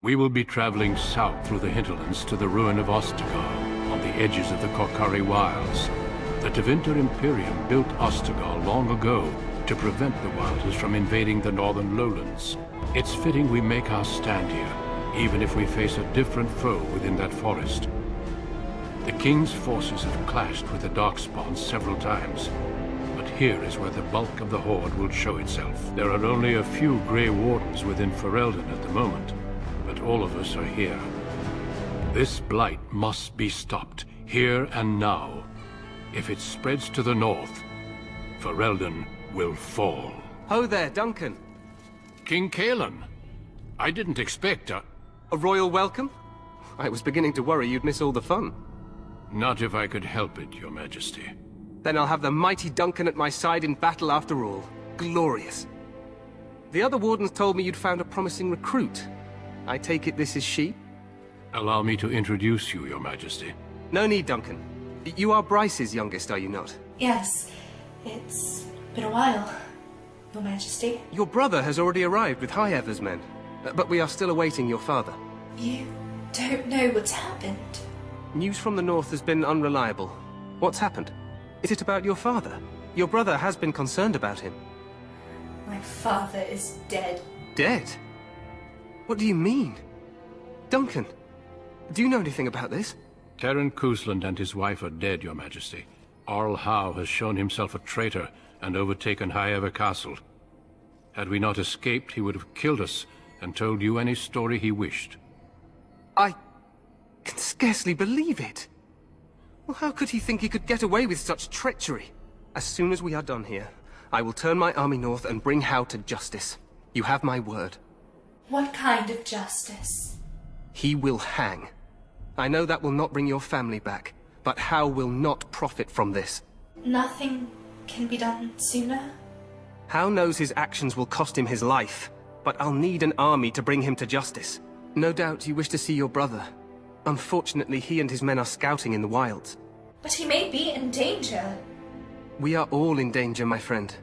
We will be traveling south through the hinterlands to the ruin of Ostagar, on the edges of the Korcari Wilds. The Tevinter Imperium built Ostagar long ago to prevent the Wilders from invading the northern lowlands. It's fitting we make our stand here, even if we face a different foe within that forest. The King's forces have clashed with the Darkspawn several times, but here is where the bulk of the Horde will show itself. There are only a few Grey Wardens within Ferelden at the moment, but all of us are here. This blight must be stopped, here and now. If it spreads to the north, Ferelden will fall. Ho there, Duncan. King Cailan. I didn't expect a royal welcome? I was beginning to worry you'd miss all the fun. Not if I could help it, Your Majesty. Then I'll have the mighty Duncan at my side in battle after all. Glorious. The other wardens told me you'd found a promising recruit. I take it this is she? Allow me to introduce you, Your Majesty. No need, Duncan. You are Bryce's youngest, are you not? Yes. It's been a while, Your Majesty. Your brother has already arrived with Highever's men, but we are still awaiting your father. You don't know what's happened. News from the north has been unreliable. What's happened? Is it about your father? Your brother has been concerned about him. My father is dead. Dead? What do you mean? Duncan, do you know anything about this? Terran Cousland and his wife are dead, Your Majesty. Arl Howe has shown himself a traitor and overtaken Highever Castle. Had we not escaped, he would have killed us and told you any story he wished. I can scarcely believe it. Well, how could he think he could get away with such treachery? As soon as we are done here, I will turn my army north and bring Howe to justice. You have my word. What kind of justice? He will hang. I know that will not bring your family back, but Howe will not profit from this. Nothing can be done sooner? Howe knows his actions will cost him his life, but I'll need an army to bring him to justice. No doubt you wish to see your brother. Unfortunately, he and his men are scouting in the wilds. But he may be in danger. We are all in danger, my friend.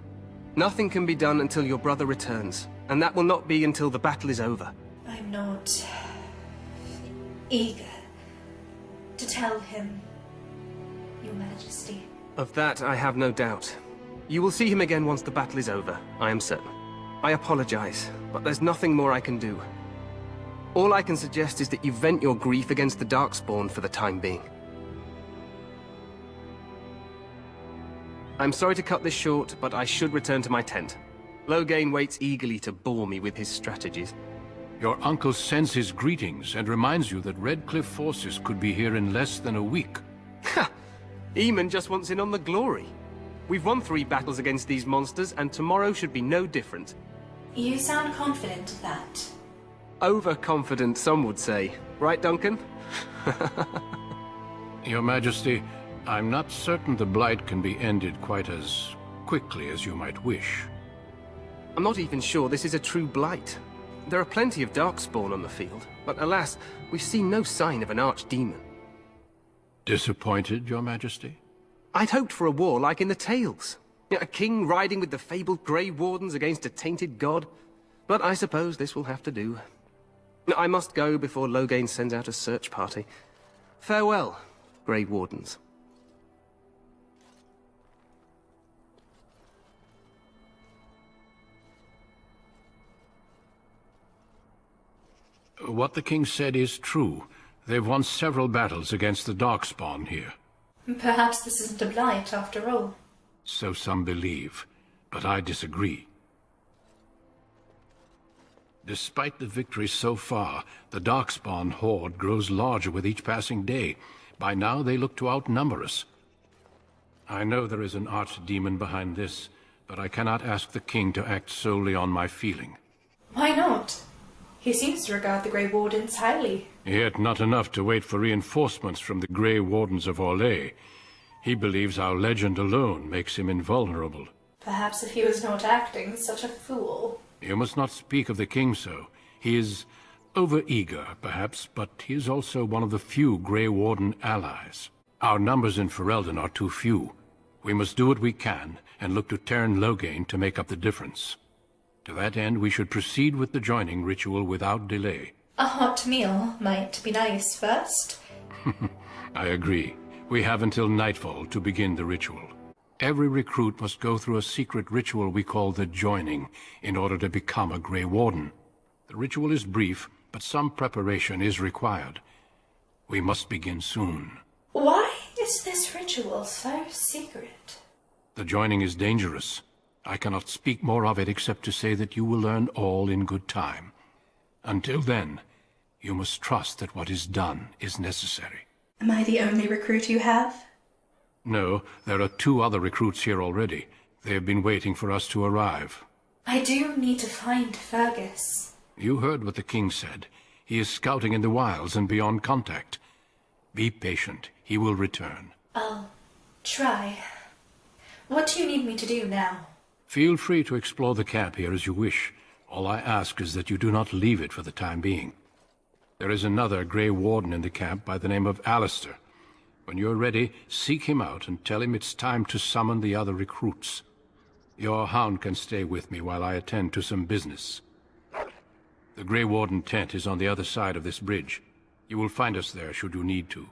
Nothing can be done until your brother returns, and that will not be until the battle is over. I'm not eager to tell him, Your Majesty. Of that, I have no doubt. You will see him again once the battle is over, I am certain. I apologize, but there's nothing more I can do. All I can suggest is that you vent your grief against the Darkspawn for the time being. I'm sorry to cut this short, but I should return to my tent. Loghain waits eagerly to bore me with his strategies. Your uncle sends his greetings and reminds you that Redcliffe forces could be here in less than a week. Ha! Eamon just wants in on the glory. We've won 3 battles against these monsters, and tomorrow should be no different. You sound confident of that. Overconfident, some would say. Right, Duncan? Your Majesty, I'm not certain the blight can be ended quite as quickly as you might wish. I'm not even sure this is a true blight. There are plenty of Darkspawn on the field, but alas, we've seen no sign of an archdemon. Disappointed, Your Majesty? I'd hoped for a war like in the tales. A king riding with the fabled Grey Wardens against a tainted god. But I suppose this will have to do. I must go before Loghain sends out a search party. Farewell, Grey Wardens. What the king said is true. They've won several battles against the Darkspawn here. Perhaps this isn't a blight after all. So some believe, but I disagree. Despite the victory so far, the Darkspawn horde grows larger with each passing day. By now they look to outnumber us. I know there is an archdemon behind this, but I cannot ask the king to act solely on my feeling. Why not? He seems to regard the Grey Wardens highly. Yet not enough to wait for reinforcements from the Grey Wardens of Orlais. He believes our legend alone makes him invulnerable. Perhaps if he was not acting such a fool. You must not speak of the king so. He is over-eager, perhaps, but he is also one of the few Grey Warden allies. Our numbers in Ferelden are too few. We must do what we can, and look to Terran Loghain to make up the difference. To that end, we should proceed with the joining ritual without delay. A hot meal might be nice first. I agree. We have until nightfall to begin the ritual. Every recruit must go through a secret ritual we call the Joining in order to become a Grey Warden. The ritual is brief, but some preparation is required. We must begin soon. Why is this ritual so secret? The Joining is dangerous. I cannot speak more of it except to say that you will learn all in good time. Until then, you must trust that what is done is necessary. Am I the only recruit you have? No, there are 2 other recruits here already. They have been waiting for us to arrive. I do need to find Fergus. You heard what the king said. He is scouting in the wilds and beyond contact. Be patient. He will return. I'll try. What do you need me to do now? Feel free to explore the camp here as you wish. All I ask is that you do not leave it for the time being. There is another Grey Warden in the camp by the name of Alistair. When you're ready, seek him out and tell him it's time to summon the other recruits. Your hound can stay with me while I attend to some business. The Grey Warden tent is on the other side of this bridge. You will find us there should you need to.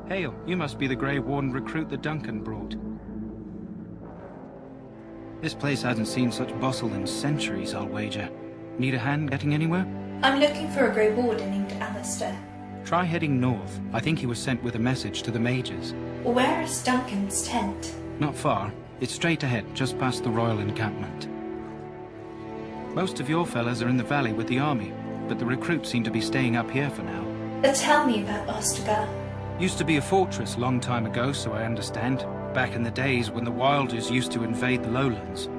Hail, you must be the Grey Warden recruit that Duncan brought. This place hasn't seen such bustle in centuries, I'll wager. Need a hand getting anywhere? I'm looking for a Grey Warden named Alistair. Try heading north. I think he was sent with a message to the mages. Where is Duncan's tent? Not far. It's straight ahead, just past the royal encampment. Most of your fellas are in the valley with the army, but the recruits seem to be staying up here for now. Tell me about Ostagar. Used to be a fortress long time ago, so I understand. back in the days when the Wilders used to invade the lowlands.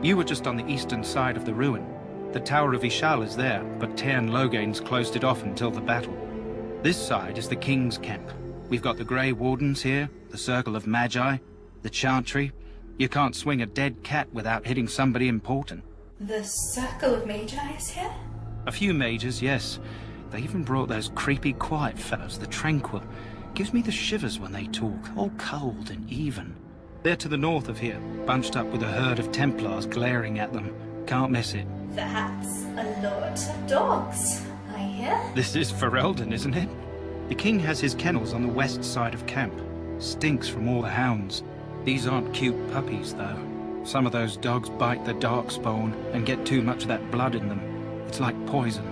You were just on the eastern side of the ruin. The Tower of Ishal is there, but Loghain's closed it off until the battle. This side is the King's camp. We've got the Grey Wardens here, the Circle of Magi, the Chantry. You can't swing a dead cat without hitting somebody important. The Circle of Magi is here? A few mages, yes. They even brought those creepy quiet fellows, the Tranquil. Gives me the shivers when they talk, all cold and even. They're to the north of here, bunched up with a herd of Templars glaring at them. Can't miss it. That's a lot of dogs, I hear. This is Ferelden, isn't it? The king has his kennels on the west side of camp. Stinks from all the hounds. These aren't cute puppies, though. Some of those dogs bite the Darkspawn and get too much of that blood in them. It's like poison.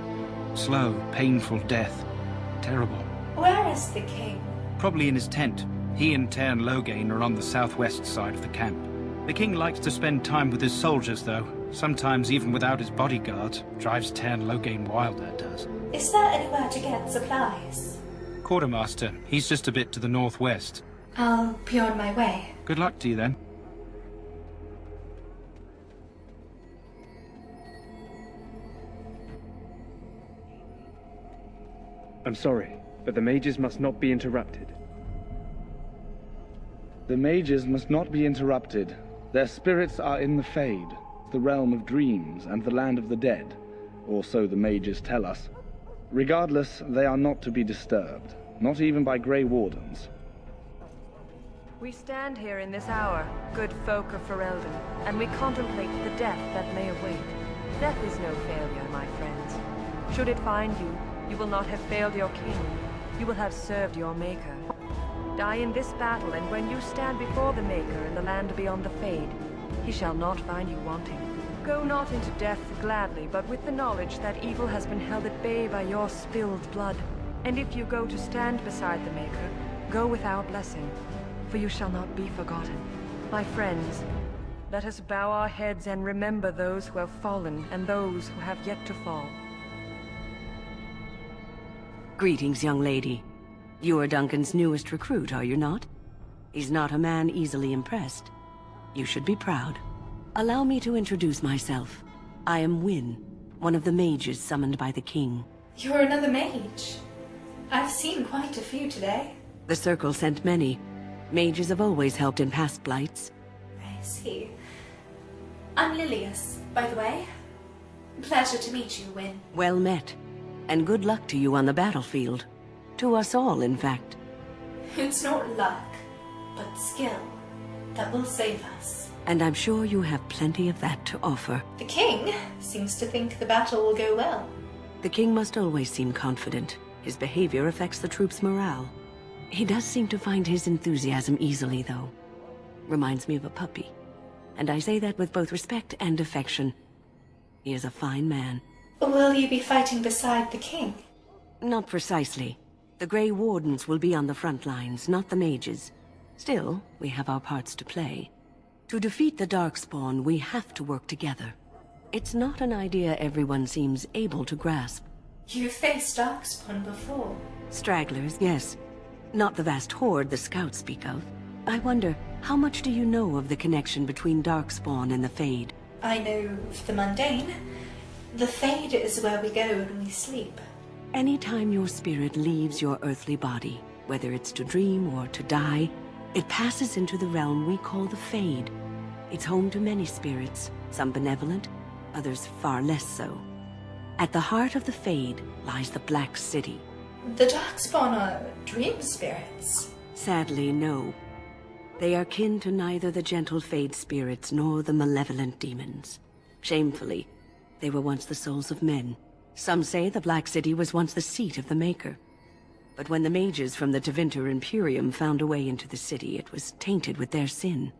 Slow, painful death. Terrible. Where is the king? Probably in his tent. He and Loghain are on the southwest side of the camp. The king likes to spend time with his soldiers, though. Sometimes even without his bodyguards. Drives Loghain wild, that does. Is there anywhere to get supplies? Quartermaster. He's just a bit to the northwest. I'll be on my way. Good luck to you, then. I'm sorry, but the mages must not be interrupted. The mages must not be interrupted. Their spirits are in the Fade, the realm of dreams and the land of the dead, or so the mages tell us. Regardless, they are not to be disturbed, not even by Grey Wardens. We stand here in this hour, good folk of Ferelden, and we contemplate the death that may await. Death is no failure, my friends. Should it find you, you will not have failed your king. You will have served your maker. Die in this battle, and when you stand before the maker in the land beyond the Fade, he shall not find you wanting. Go not into death gladly, but with the knowledge that evil has been held at bay by your spilled blood. And if you go to stand beside the maker, go with our blessing, for you shall not be forgotten. My friends, let us bow our heads and remember those who have fallen and those who have yet to fall. Greetings, young lady. You are Duncan's newest recruit, are you not? He's not a man easily impressed. You should be proud. Allow me to introduce myself. I am Wynne, one of the mages summoned by the king. You're another mage. I've seen quite a few today. The Circle sent many. Mages have always helped in past blights. I see. I'm Lilias, by the way. Pleasure to meet you, Wynne. Well met. And good luck to you on the battlefield. To us all, in fact. It's not luck, but skill that will save us. And I'm sure you have plenty of that to offer. The king seems to think the battle will go well. The king must always seem confident. His behavior affects the troops' morale. He does seem to find his enthusiasm easily, though. Reminds me of a puppy. And I say that with both respect and affection. He is a fine man. Will you be fighting beside the king? Not precisely. The Grey Wardens will be on the front lines, not the mages. Still, we have our parts to play. To defeat the Darkspawn, we have to work together. It's not an idea everyone seems able to grasp. You've faced Darkspawn before. Stragglers, yes. Not the vast horde the scouts speak of. I wonder, how much do you know of the connection between Darkspawn and the Fade? I know the mundane. The Fade is where we go when we sleep. Anytime your spirit leaves your earthly body, whether it's to dream or to die, it passes into the realm we call the Fade. It's home to many spirits, some benevolent, others far less so. At the heart of the Fade lies the Black City. The Darkspawn are dream spirits. Sadly, no. They are kin to neither the gentle Fade spirits nor the malevolent demons. Shamefully, they were once the souls of men. Some say the Black City was once the seat of the Maker. But when the mages from the Tevinter Imperium found a way into the city, it was tainted with their sin.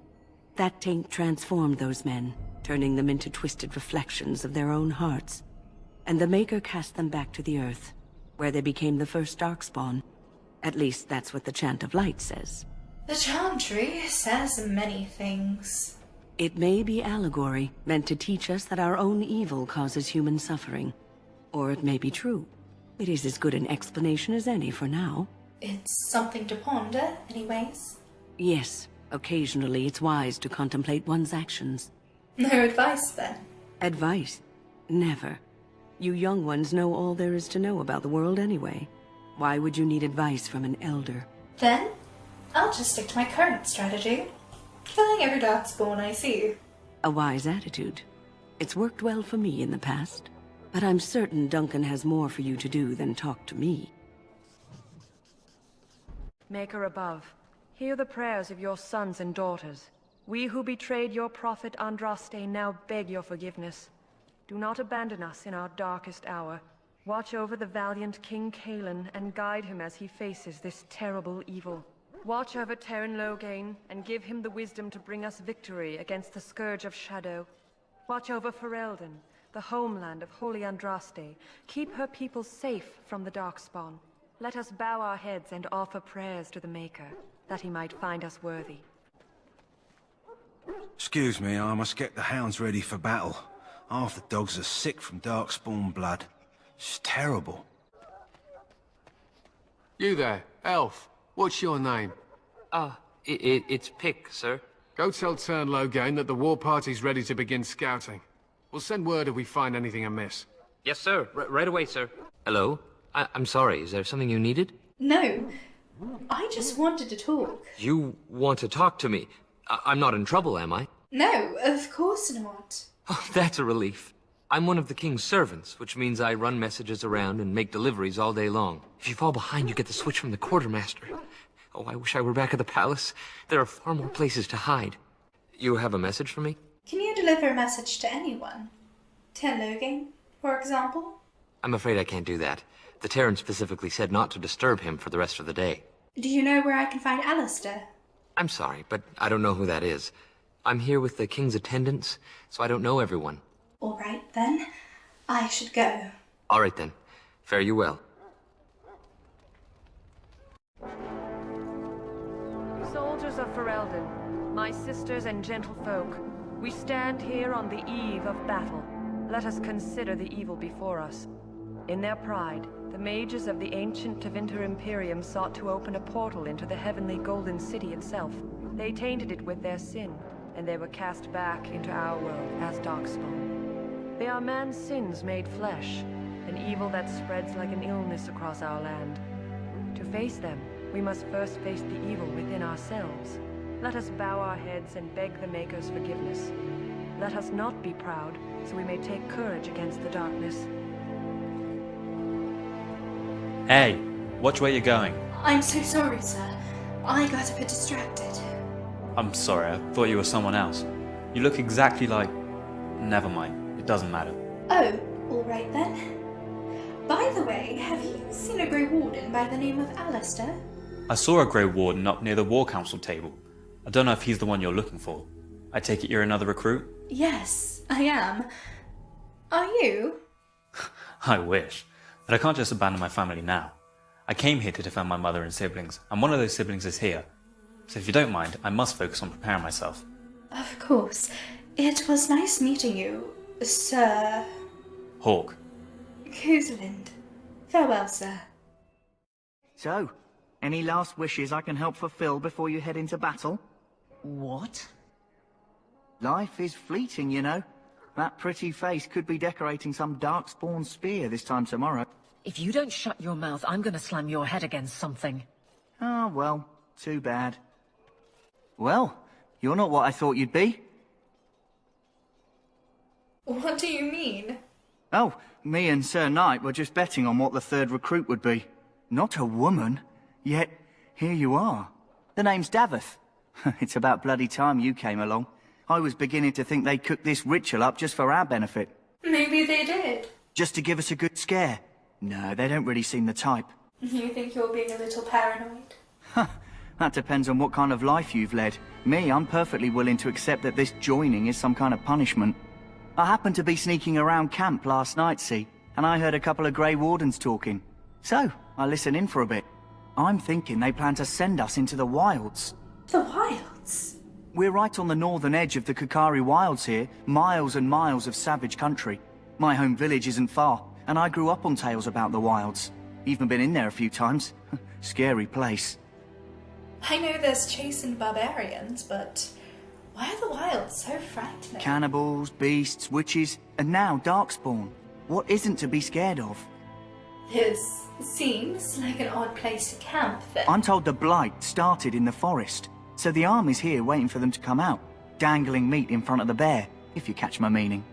That taint transformed those men, turning them into twisted reflections of their own hearts. And the Maker cast them back to the earth, where they became the first Darkspawn. At least that's what the Chant of Light says. The Chantry says many things. It may be allegory, meant to teach us that our own evil causes human suffering. Or it may be true. It is as good an explanation as any for now. It's something to ponder, anyways. Yes, Occasionally, it's wise to contemplate one's actions. No advice, then? Advice? Never. You young ones know all there is to know about the world anyway. Why would you need advice from an elder? Then, I'll just stick to my current strategy. Killing every Darkspawn I see. A wise attitude. It's worked well for me in the past. But I'm certain Duncan has more for you to do than talk to me. Maker above, hear the prayers of your sons and daughters. We who betrayed your prophet Andraste now beg your forgiveness. Do not abandon us in our darkest hour. Watch over the valiant King Cailan and guide him as he faces this terrible evil. Watch over Terran Loghain and give him the wisdom to bring us victory against the Scourge of Shadow. Watch over Ferelden, the homeland of Holy Andraste. Keep her people safe from the Darkspawn. Let us bow our heads and offer prayers to the Maker, that he might find us worthy. Excuse me, I must get the hounds ready for battle. Half the dogs are sick from Darkspawn blood. It's terrible. You there, elf. What's your name? It's Pick, sir. Go tell Tern Loghain that the war party's ready to begin scouting. We'll send word if we find anything amiss. Yes, sir. Right away, sir. Hello? I'm sorry, is there something you needed? No. I just wanted to talk. You want to talk to me? I'm not in trouble, am I? No, of course not. Oh, that's a relief. I'm one of the king's servants, which means I run messages around and make deliveries all day long. If you fall behind, you get the switch from the quartermaster. Oh, I wish I were back at the palace. There are far more places to hide. You have a message for me? Can you deliver a message to anyone? Tell Loghain, for example? I'm afraid I can't do that. The Terran specifically said not to disturb him for the rest of the day. Do you know where I can find Alistair? I'm sorry, but I don't know who that is. I'm here with the king's attendants, so I don't know everyone. All right, then. I should go. All right, then. Fare you well. Soldiers of Ferelden, my sisters and gentlefolk, we stand here on the eve of battle. Let us consider the evil before us. In their pride, the mages of the ancient Tevinter Imperium sought to open a portal into the heavenly Golden City itself. They tainted it with their sin, and they were cast back into our world as Darkspawn. They are man's sins made flesh, an evil that spreads like an illness across our land. To face them, we must first face the evil within ourselves. Let us bow our heads and beg the Maker's forgiveness. Let us not be proud, so we may take courage against the darkness. Hey, watch where you're going. I'm so sorry, sir. I got a bit distracted. I'm sorry, I thought you were someone else. You look exactly like... Never mind, it doesn't matter. Oh, all right then. By the way, have you seen a Grey Warden by the name of Alistair? I saw a Grey Warden up near the War Council table. I don't know if he's the one you're looking for. I take it you're another recruit? Yes, I am. Are you? I wish. But I can't just abandon my family now. I came here to defend my mother and siblings, and one of those siblings is here. So if you don't mind, I must focus on preparing myself. Of course. It was nice meeting you, Sir... Hawke. Cailan. Farewell, sir. So, any last wishes I can help fulfill before you head into battle? What? Life is fleeting, you know. That pretty face could be decorating some Darkspawn spear this time tomorrow. If you don't shut your mouth, I'm gonna slam your head against something. Ah, well, too bad. Well, you're not what I thought you'd be. What do you mean? Oh, me and Sir Knight were just betting on what the third recruit would be. Not a woman, yet here you are. The name's Daveth. It's about bloody time you came along. I was beginning to think they cooked this ritual up just for our benefit. Maybe they did. Just to give us a good scare. No, they don't really seem the type. You think you're being a little paranoid? That depends on what kind of life you've led. Me, I'm perfectly willing to accept that this joining is some kind of punishment. I happened to be sneaking around camp last night, see, and I heard a couple of Grey Wardens talking. So, I listened in for a bit. I'm thinking they plan to send us into the wilds. The wilds? We're right on the northern edge of the Korcari Wilds here, miles and miles of savage country. My home village isn't far, and I grew up on tales about the wilds. Even been in there a few times. Scary place. I know there's chastened barbarians, but why are the wilds so frightening? Cannibals, beasts, witches, and now Darkspawn. What isn't to be scared of? This seems like an odd place to camp, then. I'm told the blight started in the forest, so the army's here waiting for them to come out, dangling meat in front of the bear, if you catch my meaning.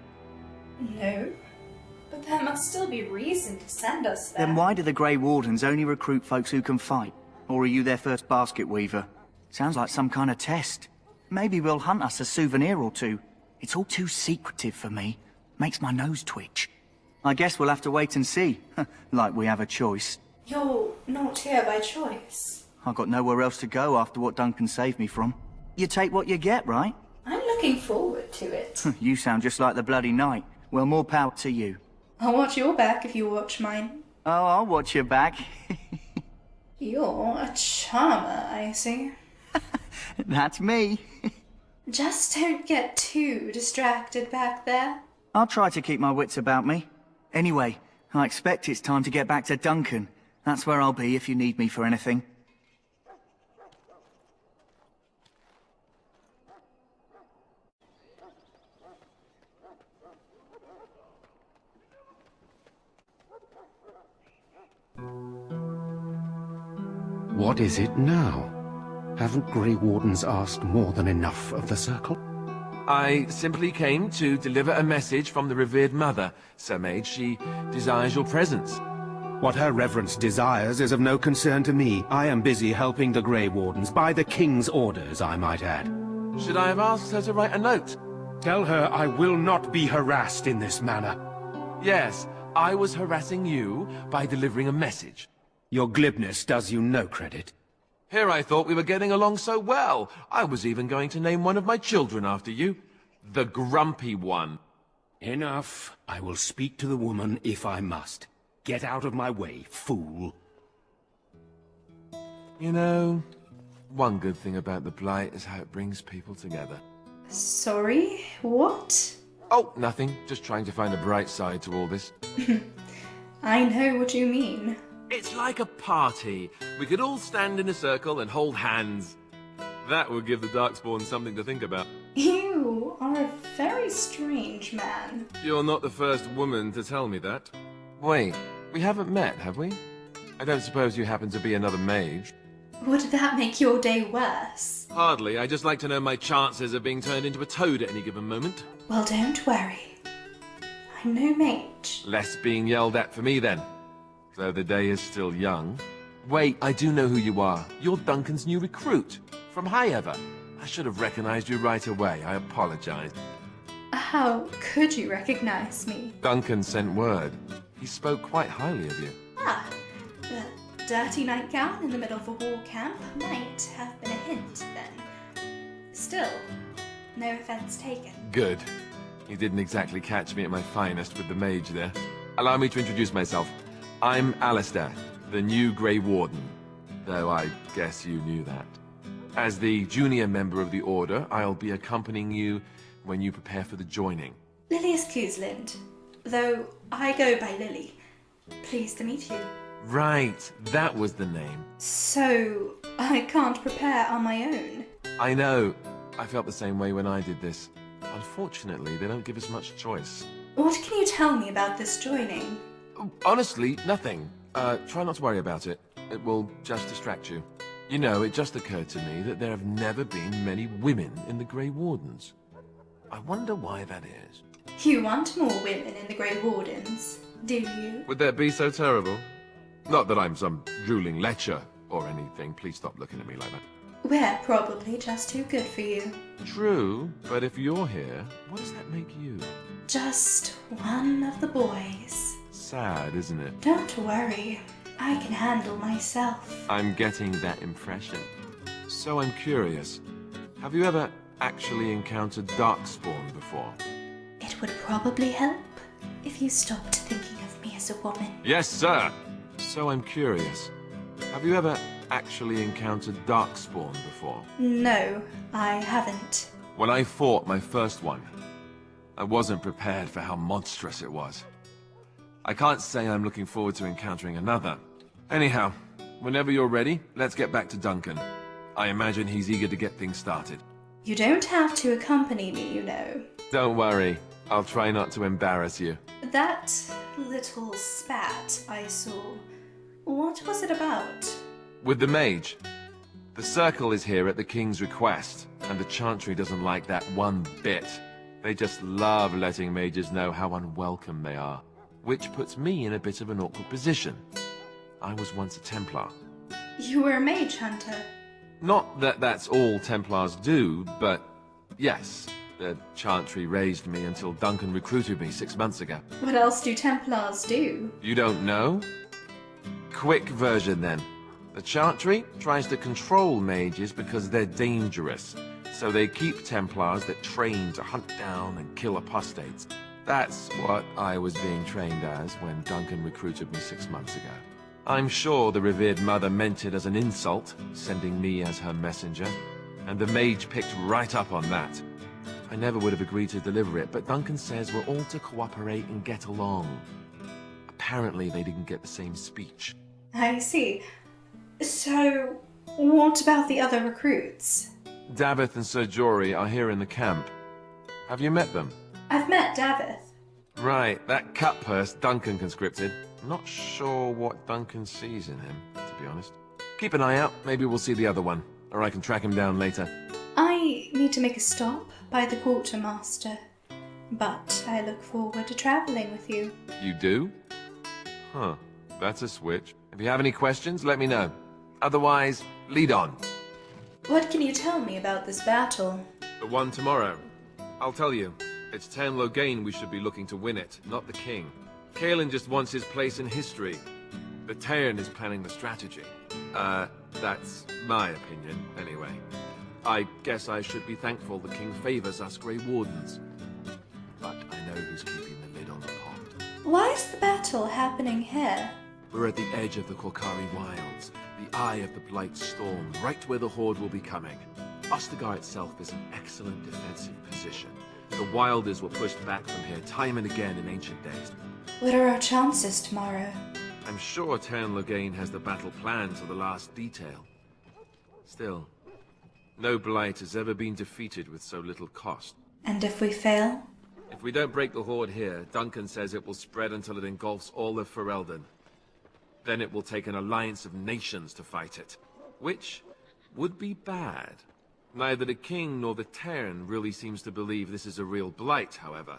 No, but there must still be reason to send us there. Then why do the Grey Wardens only recruit folks who can fight? Or are you their first basket weaver? Sounds like some kind of test. Maybe we'll hunt us a souvenir or two. It's all too secretive for me. Makes my nose twitch. I guess we'll have to wait and see. Like we have a choice. You're not here by choice. I've got nowhere else to go after what Duncan saved me from. You take what you get, right? I'm looking forward to it. You sound just like the bloody knight. Well, more power to you. I'll watch your back if you watch mine. Oh, I'll watch your back. You're a charmer, I see. That's me. Just don't get too distracted back there. I'll try to keep my wits about me. Anyway, I expect it's time to get back to Duncan. That's where I'll be if you need me for anything. What is it now? Haven't Grey Wardens asked more than enough of the Circle? I simply came to deliver a message from the revered mother, Sir Mage. She desires your presence. What her reverence desires is of no concern to me. I am busy helping the Grey Wardens, by the King's orders, I might add. Should I have asked her to write a note? Tell her I will not be harassed in this manner. Yes, I was harassing you by delivering a message. Your glibness does you no credit. Here I thought we were getting along so well. I was even going to name one of my children after you. The Grumpy One. Enough. I will speak to the woman if I must. Get out of my way, fool. You know, one good thing about the blight is how it brings people together. Sorry, what? Oh, nothing. Just trying to find a bright side to all this. I know what you mean. It's like a party. We could all stand in a circle and hold hands. That would give the Darkspawn something to think about. You are a very strange man. You're not the first woman to tell me that. Wait, we haven't met, have we? I don't suppose you happen to be another mage? Would that make your day worse? Hardly. I just like to know my chances of being turned into a toad at any given moment. Well, don't worry. I'm no mage. Less being yelled at for me, then. Though the day is still young. Wait, I do know who you are. You're Duncan's new recruit. From Highever. I should have recognized you right away. I apologize. How could you recognize me? Duncan sent word. He spoke quite highly of you. Ah, the dirty nightgown in the middle of a war camp might have been a hint, then. Still, no offense taken. Good. You didn't exactly catch me at my finest with the mage there. Allow me to introduce myself. I'm Alistair, the new Grey Warden, though I guess you knew that. As the junior member of the Order, I'll be accompanying you when you prepare for the joining. Lilias Cousland, though I go by Lily. Pleased to meet you. Right, that was the name. So, I can't prepare on my own. I know. I felt the same way when I did this. Unfortunately, they don't give us much choice. What can you tell me about this joining? Honestly, nothing. Try not to worry about it. It will just distract you. You know, it just occurred to me that there have never been many women in the Grey Wardens. I wonder why that is. You want more women in the Grey Wardens, do you? Would that be so terrible? Not that I'm some drooling lecher or anything. Please stop looking at me like that. We're probably just too good for you. True, but if you're here, what does that make you? Just one of the boys. Sad, isn't it? Don't worry. I can handle myself. I'm getting that impression. So I'm curious. Have you ever actually encountered Darkspawn before? It would probably help if you stopped thinking of me as a woman. Yes, sir! So I'm curious. Have you ever actually encountered Darkspawn before? No, I haven't. When I fought my first one, I wasn't prepared for how monstrous it was. I can't say I'm looking forward to encountering another. Anyhow, whenever you're ready, let's get back to Duncan. I imagine he's eager to get things started. You don't have to accompany me, you know. Don't worry. I'll try not to embarrass you. That little spat I saw, what was it about? With the mage. The Circle is here at the King's request, and the Chantry doesn't like that one bit. They just love letting mages know how unwelcome they are, which puts me in a bit of an awkward position. I was once a Templar. You were a mage hunter. Not that that's all Templars do, but yes, the Chantry raised me until Duncan recruited me 6 months ago. What else do Templars do? You don't know? Quick version then. The Chantry tries to control mages because they're dangerous, so they keep Templars that train to hunt down and kill apostates. That's what I was being trained as when Duncan recruited me 6 months ago. I'm sure the revered mother meant it as an insult, sending me as her messenger, and the mage picked right up on that. I never would have agreed to deliver it, but Duncan says we're all to cooperate and get along. Apparently they didn't get the same speech. I see. So, what about the other recruits? Daveth and Ser Jory are here in the camp. Have you met them? I've met Daveth. Right, that cut-purse Duncan conscripted. Not sure what Duncan sees in him, to be honest. Keep an eye out, maybe we'll see the other one, or I can track him down later. I need to make a stop by the quartermaster, but I look forward to traveling with you. You do? Huh, that's a switch. If you have any questions, let me know. Otherwise, lead on. What can you tell me about this battle? The one tomorrow. I'll tell you. It's Loghain we should be looking to win it, not the king. Cailan just wants his place in history. The Tainted is planning the strategy. That's my opinion, anyway. I guess I should be thankful the king favors us Grey Wardens. But I know who's keeping the lid on the pot. Why is the battle happening here? We're at the edge of the Korcari Wilds, the eye of the blight storm, right where the Horde will be coming. Ostagar itself is an excellent defensive position. The Wilders were pushed back from here time and again in ancient days. What are our chances tomorrow? I'm sure Loghain has the battle planned to the last detail. Still, no blight has ever been defeated with so little cost. And if we fail? If we don't break the Horde here, Duncan says it will spread until it engulfs all of Ferelden. Then it will take an alliance of nations to fight it, which would be bad. Neither the king nor the Tainted really seems to believe this is a real blight, however.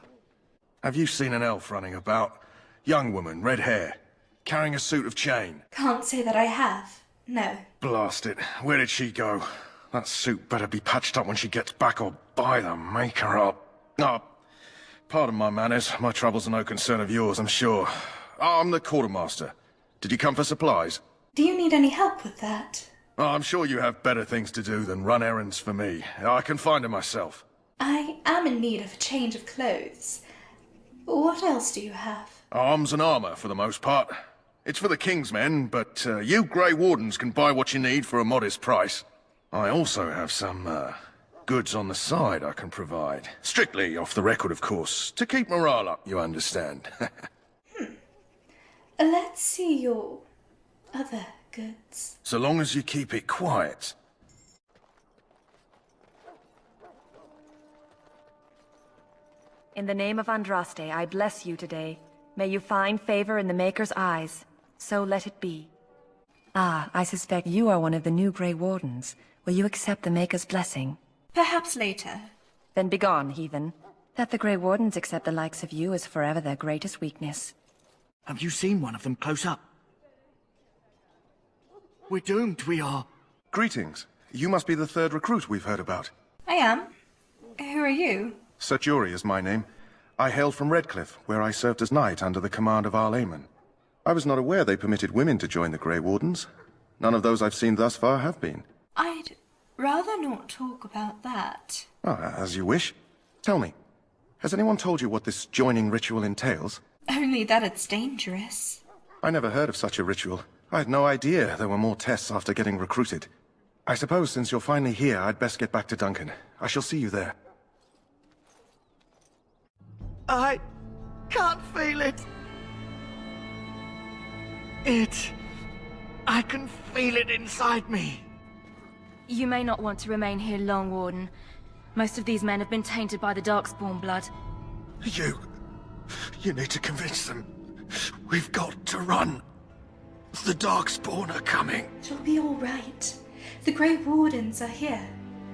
Have you seen an elf running about? Young woman, red hair, carrying a suit of chain. Can't say that I have. No. Blast it. Where did she go? That suit better be patched up when she gets back, or by the maker up. Oh, pardon my manners. My troubles are no concern of yours, I'm sure. I'm the quartermaster. Did you come for supplies? Do you need any help with that? Oh, I'm sure you have better things to do than run errands for me. I can find them myself. I am in need of a change of clothes. What else do you have? Arms and armor, for the most part. It's for the King's men, but you Grey Wardens can buy what you need for a modest price. I also have some, goods on the side I can provide. Strictly off the record, of course, to keep morale up, you understand. Let's see your other goods. So long as you keep it quiet. In the name of Andraste, I bless you today. May you find favor in the Maker's eyes. So let it be. Ah, I suspect you are one of the new Grey Wardens. Will you accept the Maker's blessing? Perhaps later. Then begone, heathen. That the Grey Wardens accept the likes of you is forever their greatest weakness. Have you seen one of them close up? We're doomed, we are. Greetings. You must be the third recruit we've heard about. I am. Who are you? Ser Jory is my name. I hail from Redcliffe, where I served as knight under the command of Alistair. I was not aware they permitted women to join the Grey Wardens. None of those I've seen thus far have been. I'd rather not talk about that. Oh, as you wish. Tell me, has anyone told you what this joining ritual entails? Only that it's dangerous. I never heard of such a ritual. I had no idea there were more tests after getting recruited. I suppose since you're finally here, I'd best get back to Duncan. I shall see you there. I can't feel it. I can feel it inside me. You may not want to remain here long, Warden. Most of these men have been tainted by the Darkspawn blood. You need to convince them. We've got to run. The Darkspawn are coming. It'll be all right. The Grey Wardens are here.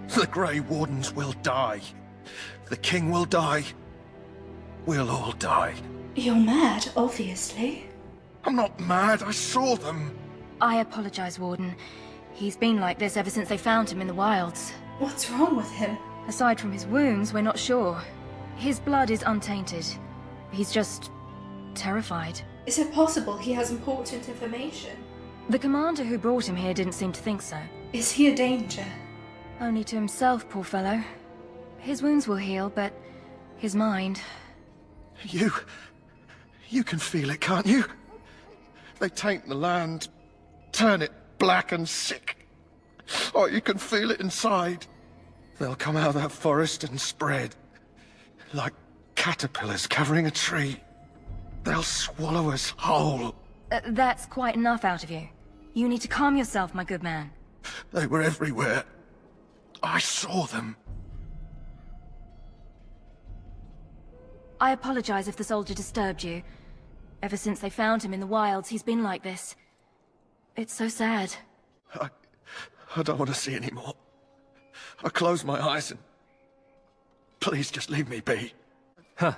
The Grey Wardens will die. The King will die. We'll all die. You're mad, obviously. I'm not mad, I saw them. I apologize, Warden. He's been like this ever since they found him in the wilds. What's wrong with him? Aside from his wounds, we're not sure. His blood is untainted. He's just terrified. Is it possible he has important information? The commander who brought him here didn't seem to think so. Is he a danger? Only to himself, poor fellow. His wounds will heal, but his mind... You can feel it, can't you? They taint the land, turn it black and sick. Oh, you can feel it inside. They'll come out of that forest and spread. Like caterpillars covering a tree. They'll swallow us whole. That's quite enough out of you. You need to calm yourself, my good man. They were everywhere. I saw them. I apologize if the soldier disturbed you. Ever since they found him in the wilds, he's been like this. It's so sad. I don't want to see any more. I close my eyes and... Please just leave me be. Huh.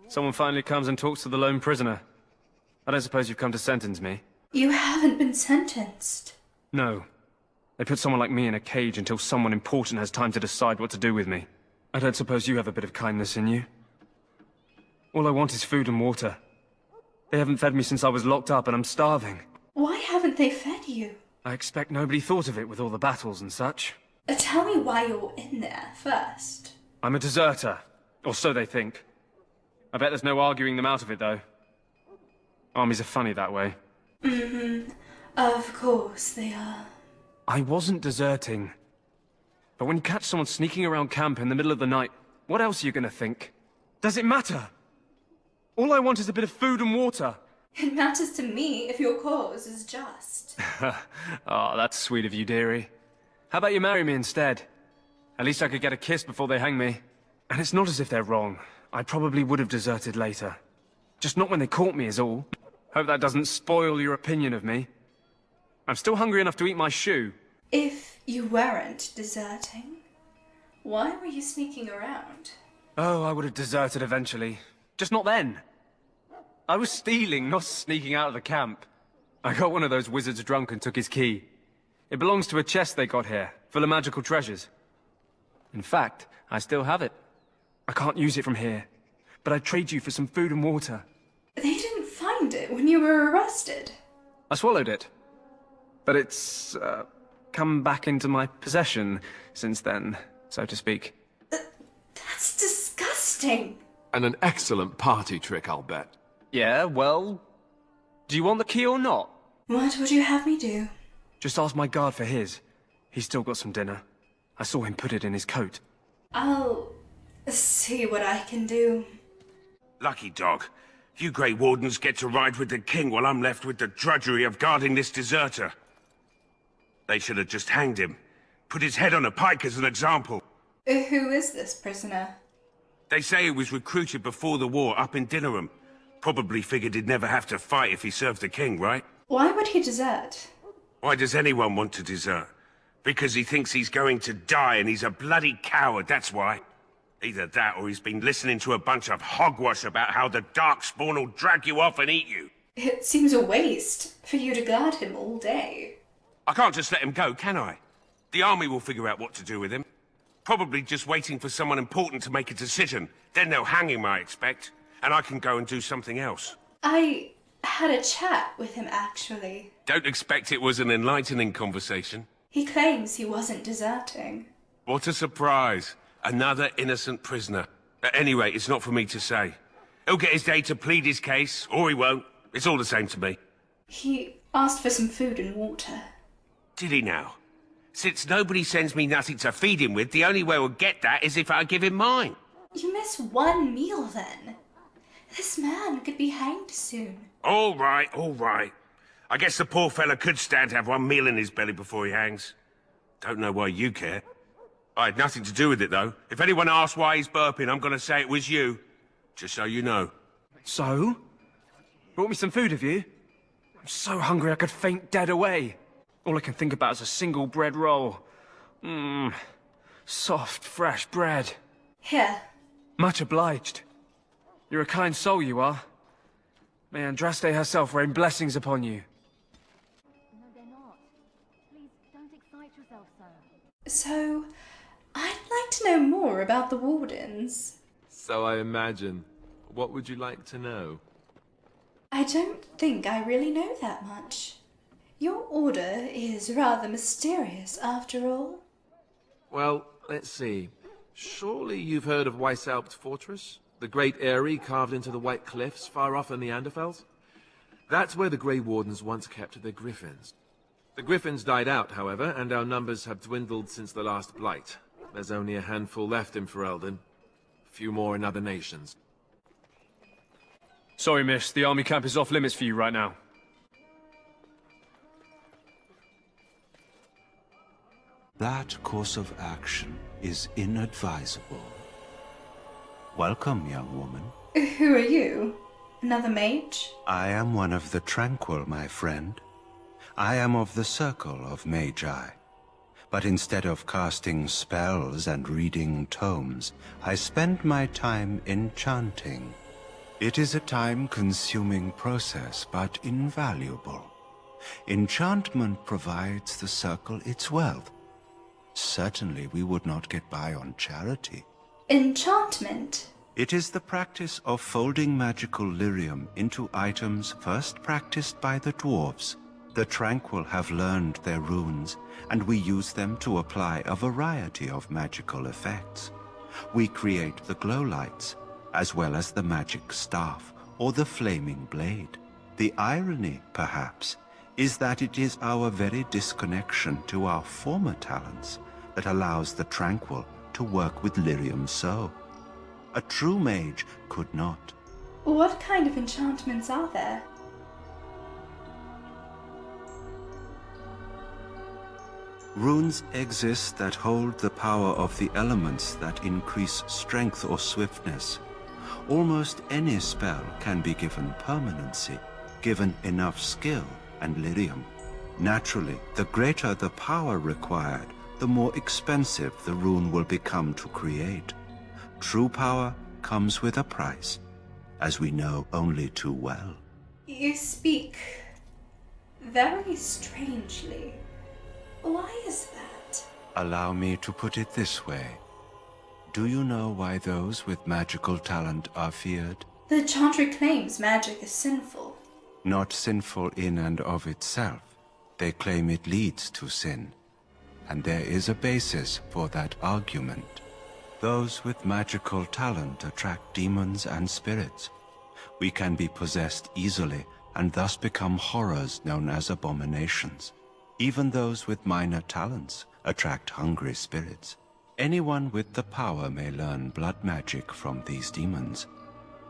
Someone finally comes and talks to the lone prisoner. I don't suppose you've come to sentence me? You haven't been sentenced. No. They put someone like me in a cage until someone important has time to decide what to do with me. I don't suppose you have a bit of kindness in you? All I want is food and water. They haven't fed me since I was locked up and I'm starving. Why haven't they fed you? I expect nobody thought of it with all the battles and such. Tell me why you're in there first. I'm a deserter. Or so they think. I bet there's no arguing them out of it, though. Armies are funny that way. Mm-hmm. Of course they are. I wasn't deserting. But when you catch someone sneaking around camp in the middle of the night, what else are you gonna think? Does it matter? All I want is a bit of food and water. It matters to me if your cause is just. Oh, that's sweet of you, dearie. How about you marry me instead? At least I could get a kiss before they hang me. And it's not as if they're wrong. I probably would have deserted later. Just not when they caught me is all. Hope that doesn't spoil your opinion of me. I'm still hungry enough to eat my shoe. If you weren't deserting, why were you sneaking around? Oh, I would have deserted eventually. Just not then. I was stealing, not sneaking out of the camp. I got one of those wizards drunk and took his key. It belongs to a chest they got here, full of magical treasures. In fact, I still have it. I can't use it from here, but I'd trade you for some food and water. They didn't find it when you were arrested. I swallowed it. But it's, come back into my possession since then, so to speak. That's disgusting. And an excellent party trick, I'll bet. Yeah, well... Do you want the key or not? What would you have me do? Just ask my guard for his. He's still got some dinner. I saw him put it in his coat. I'll see what I can do. Lucky dog. You Grey Wardens get to ride with the king while I'm left with the drudgery of guarding this deserter. They should have just hanged him. Put his head on a pike as an example. Who is this prisoner? They say he was recruited before the war up in Dinnerham. Probably figured he'd never have to fight if he served the king, right? Why would he desert? Why does anyone want to desert? Because he thinks he's going to die and he's a bloody coward, that's why. Either that or he's been listening to a bunch of hogwash about how the Darkspawn will drag you off and eat you. It seems a waste for you to guard him all day. I can't just let him go, can I? The army will figure out what to do with him. Probably just waiting for someone important to make a decision. Then they'll hang him, I expect. And I can go and do something else. I had a chat with him, actually. Don't expect it was an enlightening conversation. He claims he wasn't deserting. What a surprise. Another innocent prisoner. Anyway, it's not for me to say. He'll get his day to plead his case, or he won't. It's all the same to me. He asked for some food and water. Did he now? Since nobody sends me nothing to feed him with, the only way we'll get that is if I give him mine. You miss one meal, then. This man could be hanged soon. All right, all right. I guess the poor fella could stand to have one meal in his belly before he hangs. Don't know why you care. I had nothing to do with it, though. If anyone asks why he's burping, I'm gonna say it was you. Just so you know. So? Brought me some food, have you? I'm so hungry I could faint dead away. All I can think about is a single bread roll. Mmm. Soft, fresh bread. Here. Much obliged. You're a kind soul, you are. May Andraste herself rain blessings upon you. No, they're not. Please, don't excite yourself, sir. So, I'd like to know more about the wardens. So I imagine. What would you like to know? I don't think I really know that much. Your order is rather mysterious, after all. Well, let's see. Surely you've heard of Weishaupt Fortress? The great eyrie carved into the White Cliffs far off in the Anderfels? That's where the Grey Wardens once kept their griffins. The griffins died out, however, and our numbers have dwindled since the last blight. There's only a handful left in Ferelden. A few more in other nations. Sorry, miss. The army camp is off limits for you right now. That course of action is inadvisable. Welcome, young woman. Who are you? Another mage? I am one of the Tranquil, my friend. I am of the Circle of Magi. But instead of casting spells and reading tomes, I spend my time enchanting. It is a time-consuming process, but invaluable. Enchantment provides the Circle its wealth. Certainly we would not get by on charity. Enchantment? It is the practice of folding magical lyrium into items first practiced by the dwarves. The Tranquil have learned their runes, and we use them to apply a variety of magical effects. We create the glow lights, as well as the magic staff or the flaming blade. The irony, perhaps, is that it is our very disconnection to our former talents that allows the Tranquil to work with lyrium so. A true mage could not. What kind of enchantments are there? Runes exist that hold the power of the elements that increase strength or swiftness. Almost any spell can be given permanency, given enough skill and lyrium. Naturally, the greater the power required, the more expensive the rune will become to create. True power comes with a price, as we know only too well. You speak very strangely. Why is that? Allow me to put it this way. Do you know why those with magical talent are feared? The Chantry claims magic is sinful. Not sinful in and of itself. They claim it leads to sin. And there is a basis for that argument. Those with magical talent attract demons and spirits. We can be possessed easily and thus become horrors known as abominations. Even those with minor talents attract hungry spirits. Anyone with the power may learn blood magic from these demons.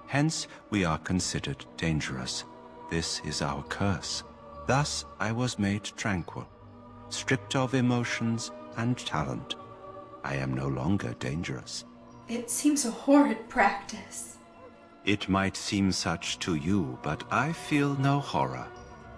Hence, we are considered dangerous. This is our curse. Thus, I was made tranquil, stripped of emotions and talent. I am no longer dangerous. It seems a horrid practice. It might seem such to you, but I feel no horror.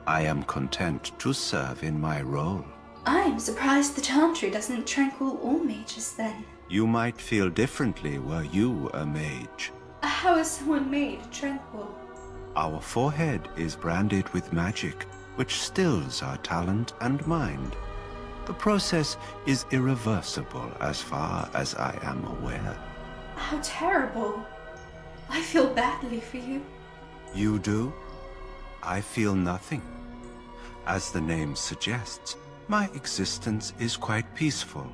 I am content to serve in my role. I'm surprised the Chantry doesn't tranquil all mages then. You might feel differently were you a mage. How is someone made tranquil? Our forehead is branded with magic, which stills our talent and mind. The process is irreversible as far as I am aware. How terrible. I feel badly for you. You do? I feel nothing. As the name suggests, my existence is quite peaceful.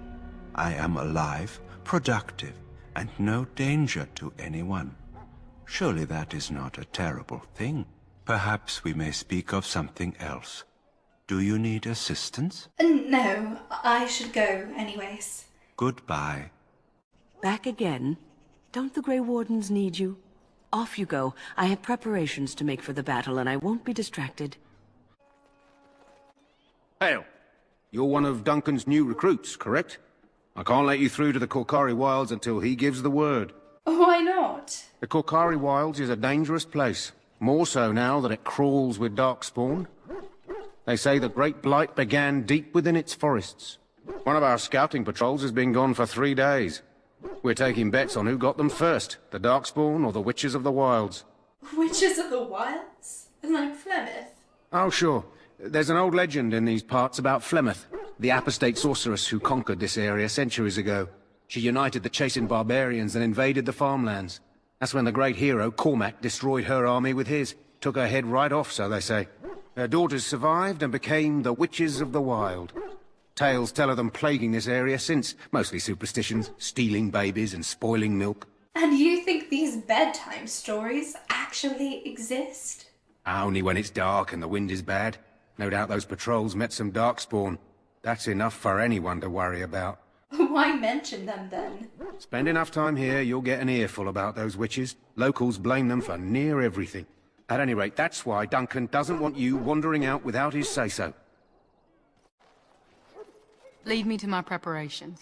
I am alive, productive, and no danger to anyone. Surely that is not a terrible thing. Perhaps we may speak of something else. Do you need assistance? No, I should go anyways. Goodbye. Back again? Don't the Grey Wardens need you? Off you go. I have preparations to make for the battle, and I won't be distracted. Hail. You're one of Duncan's new recruits, correct? I can't let you through to the Korcari Wilds until he gives the word. Why not? The Korcari Wilds is a dangerous place. More so now that it crawls with Darkspawn. They say the great blight began deep within its forests. One of our scouting patrols has been gone for 3 days. We're taking bets on who got them first, the Darkspawn or the Witches of the Wilds. Witches of the Wilds? Like Flemeth? Oh, sure. There's an old legend in these parts about Flemeth, the apostate sorceress who conquered this area centuries ago. She united the chasing barbarians and invaded the farmlands. That's when the great hero, Cormac, destroyed her army with his. Took her head right off, so they say. Her daughters survived and became the Witches of the Wild. Tales tell of them plaguing this area since, mostly superstitions, stealing babies and spoiling milk. And you think these bedtime stories actually exist? Only when it's dark and the wind is bad. No doubt those patrols met some Darkspawn. That's enough for anyone to worry about. Why mention them then? Spend enough time here, you'll get an earful about those witches. Locals blame them for near everything. At any rate, that's why Duncan doesn't want you wandering out without his say-so. Lead me to my preparations.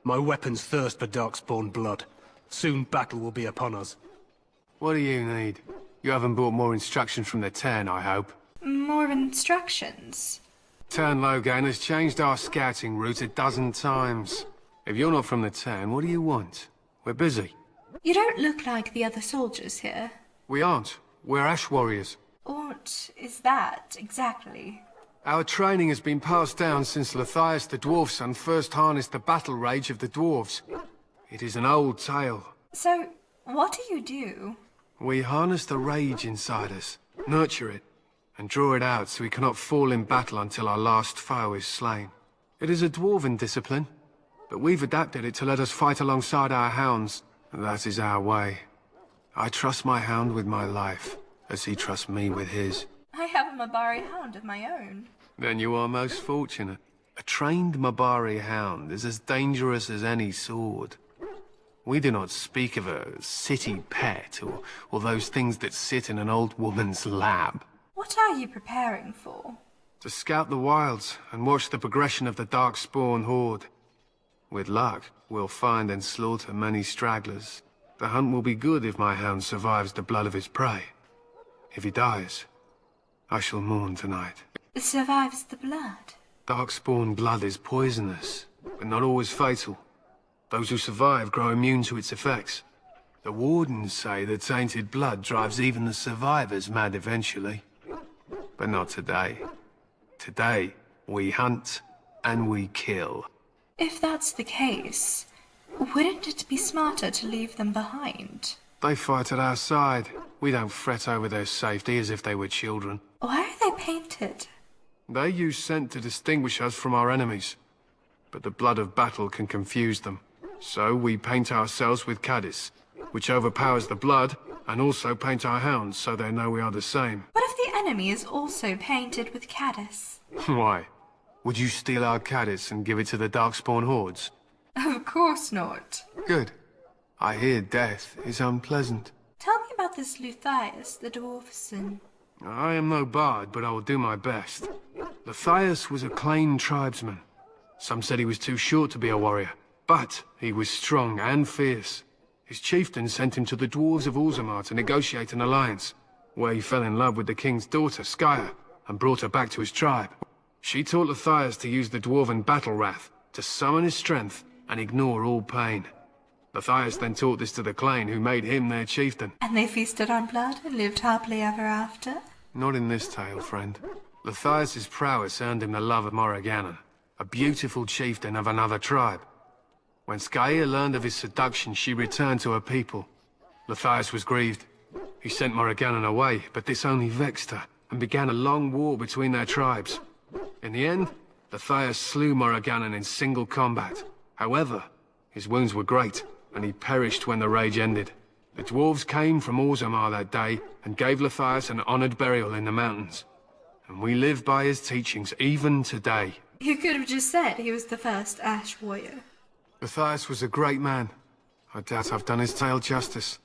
My weapons thirst for Darkspawn blood. Soon battle will be upon us. What do you need? You haven't brought more instructions from the Tain, I hope. More instructions? Tain Loghain has changed our scouting route 12 times. If you're not from the Tain, what do you want? We're busy. You don't look like the other soldiers here. We aren't. We're Ash Warriors. What is that, exactly? Our training has been passed down since Lilias the Dwarf Son first harnessed the battle rage of the dwarves. It is an old tale. So, what do you do? We harness the rage inside us, nurture it, and draw it out so we cannot fall in battle until our last foe is slain. It is a dwarven discipline, but we've adapted it to let us fight alongside our hounds. That is our way. I trust my hound with my life, as he trusts me with his. I have a Mabari hound of my own. Then you are most fortunate. A trained Mabari hound is as dangerous as any sword. We do not speak of a city pet, or those things that sit in an old woman's lap. What are you preparing for? To scout the wilds and watch the progression of the Darkspawn horde. With luck, we'll find and slaughter many stragglers. The hunt will be good if my hound survives the blood of his prey. If he dies, I shall mourn tonight. Survives the blood? Darkspawn blood is poisonous, but not always fatal. Those who survive grow immune to its effects. The wardens say that tainted blood drives even the survivors mad eventually. But not today. Today, we hunt and we kill. If that's the case, wouldn't it be smarter to leave them behind? They fight at our side. We don't fret over their safety as if they were children. Why are they painted? They use scent to distinguish us from our enemies. But the blood of battle can confuse them. So we paint ourselves with caddis, which overpowers the blood, and also paint our hounds so they know we are the same. What if the enemy is also painted with caddis? Why? Would you steal our caddis and give it to the Darkspawn hordes? Of course not. Good. I hear death is unpleasant. Tell me about this Lilias, the dwarf son. I am no bard, but I will do my best. Lilias was a Clane tribesman. Some said he was too short to be a warrior, but he was strong and fierce. His chieftain sent him to the dwarves of Orzammar to negotiate an alliance, where he fell in love with the king's daughter, Skya, and brought her back to his tribe. She taught Lilias to use the dwarven battle wrath to summon his strength and ignore all pain. Lilias then taught this to the Clane, who made him their chieftain. And they feasted on blood and lived happily ever after? Not in this tale, friend. Lilias' prowess earned him the love of Morrigan, a beautiful chieftain of another tribe. When Skya learned of his seduction, she returned to her people. Lilias was grieved. He sent Morrigan away, but this only vexed her, and began a long war between their tribes. In the end, Lilias slew Morrigan in single combat. However, his wounds were great, and he perished when the rage ended. The dwarves came from Orzammar that day, and gave Lilias an honored burial in the mountains. And we live by his teachings even today. You could have just said he was the first Ash warrior. Lilias was a great man. I doubt I've done his tale justice.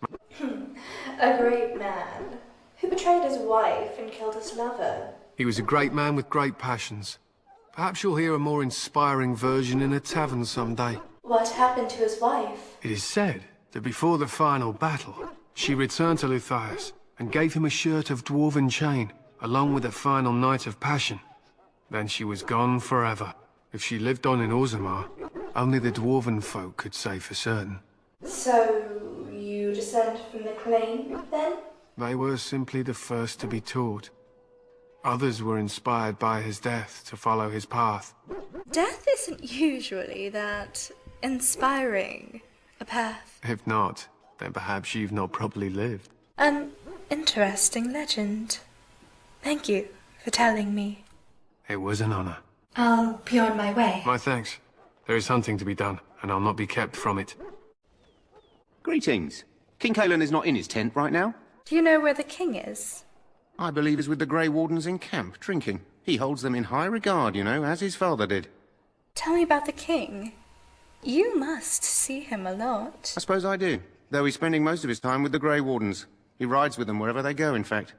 A great man? Who betrayed his wife and killed his lover? He was a great man with great passions. Perhaps you'll hear a more inspiring version in a tavern someday. What happened to his wife? It is said that before the final battle, she returned to Lilias and gave him a shirt of dwarven chain, along with a final night of passion. Then she was gone forever. If she lived on in Orzammar, only the dwarven folk could say for certain. So, you descend from the claim, then? They were simply the first to be taught. Others were inspired by his death to follow his path. Death isn't usually that inspiring a path. If not, then perhaps you've not properly lived. An interesting legend. Thank you for telling me. It was an honor. I'll be on my way. My thanks. There is hunting to be done, and I'll not be kept from it. Greetings. King Cailan is not in his tent right now. Do you know where the king is? I believe he's with the Grey Wardens in camp, drinking. He holds them in high regard, you know, as his father did. Tell me about the king. You must see him a lot. I suppose I do, though he's spending most of his time with the Grey Wardens. He rides with them wherever they go, in fact.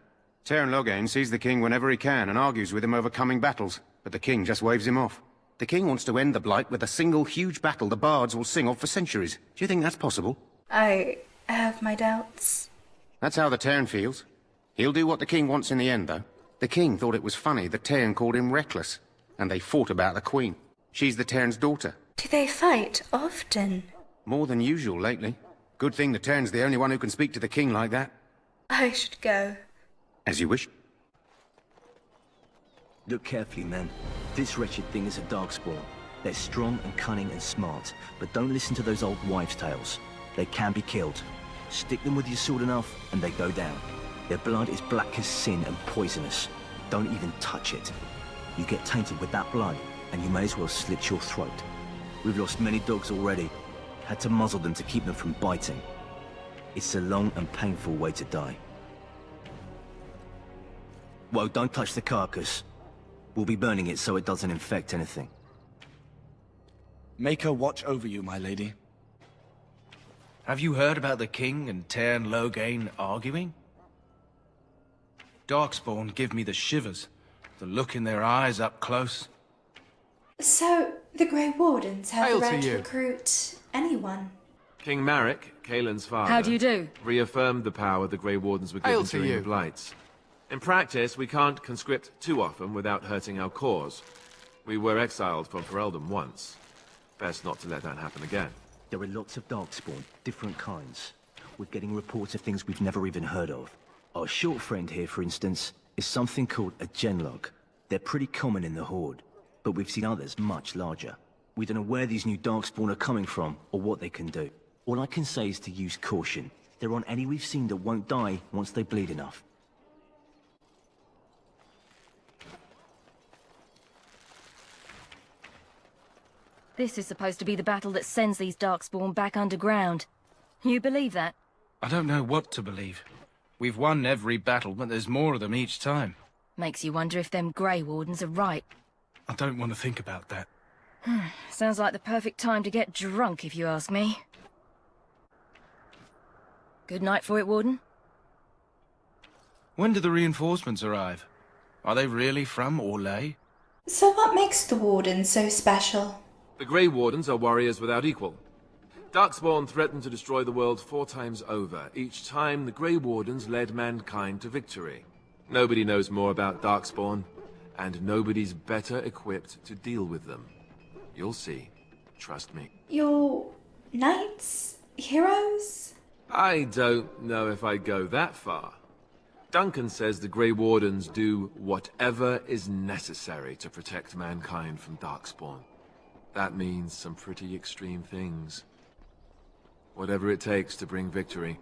Loghain sees the king whenever he can and argues with him over coming battles, but the king just waves him off. The king wants to end the blight with a single huge battle the bards will sing of for centuries. Do you think that's possible? I have my doubts. That's how the Tairn feels. He'll do what the king wants in the end, though. The king thought it was funny the Tairn called him reckless, and they fought about the queen. She's the Tairn's daughter. Do they fight often? More than usual lately. Good thing the Tairn's the only one who can speak to the king like that. I should go. As you wish. Look carefully, man. This wretched thing is a Darkspawn. They're strong and cunning and smart, but don't listen to those old wives' tales. They can be killed. Stick them with your sword enough, and they go down. Their blood is black as sin and poisonous. Don't even touch it. You get tainted with that blood, and you may as well slit your throat. We've lost many dogs already. Had to muzzle them to keep them from biting. It's a long and painful way to die. Whoa, don't touch the carcass. We'll be burning it so it doesn't infect anything. Make her watch over you, my lady. Have you heard about the king and Tairn Loghain arguing? Darkspawn give me the shivers. The look in their eyes up close. So, the Grey Wardens have Hail the to right to you. recruit anyone? King Marek, Cailan's father... How do you do? ...reaffirmed the power the Grey Wardens were Hail given to during you. the Blights. In practice, we can't conscript too often without hurting our cause. We were exiled from Ferelden once. Best not to let that happen again. There are lots of Darkspawn, different kinds. We're getting reports of things we've never even heard of. Our short friend here, for instance, is something called a genlog. They're pretty common in the Horde, but we've seen others much larger. We don't know where these new Darkspawn are coming from, or what they can do. All I can say is to use caution. There aren't any we've seen that won't die once they bleed enough. This is supposed to be the battle that sends these Darkspawn back underground. You believe that? I don't know what to believe. We've won every battle, but there's more of them each time. Makes you wonder if them Grey Wardens are right. I don't want to think about that. Sounds like the perfect time to get drunk, if you ask me. Good night for it, Warden. When do the reinforcements arrive? Are they really from Orlais? So what makes the Wardens so special? The Grey Wardens are warriors without equal. Darkspawn threatened to destroy the world 4 times over. Each time, the Grey Wardens led mankind to victory. Nobody knows more about Darkspawn, and nobody's better equipped to deal with them. You'll see. Trust me. You're knights? Heroes? I don't know if I'd go that far. Duncan says the Grey Wardens do whatever is necessary to protect mankind from Darkspawn. That means some pretty extreme things. Whatever it takes to bring victory.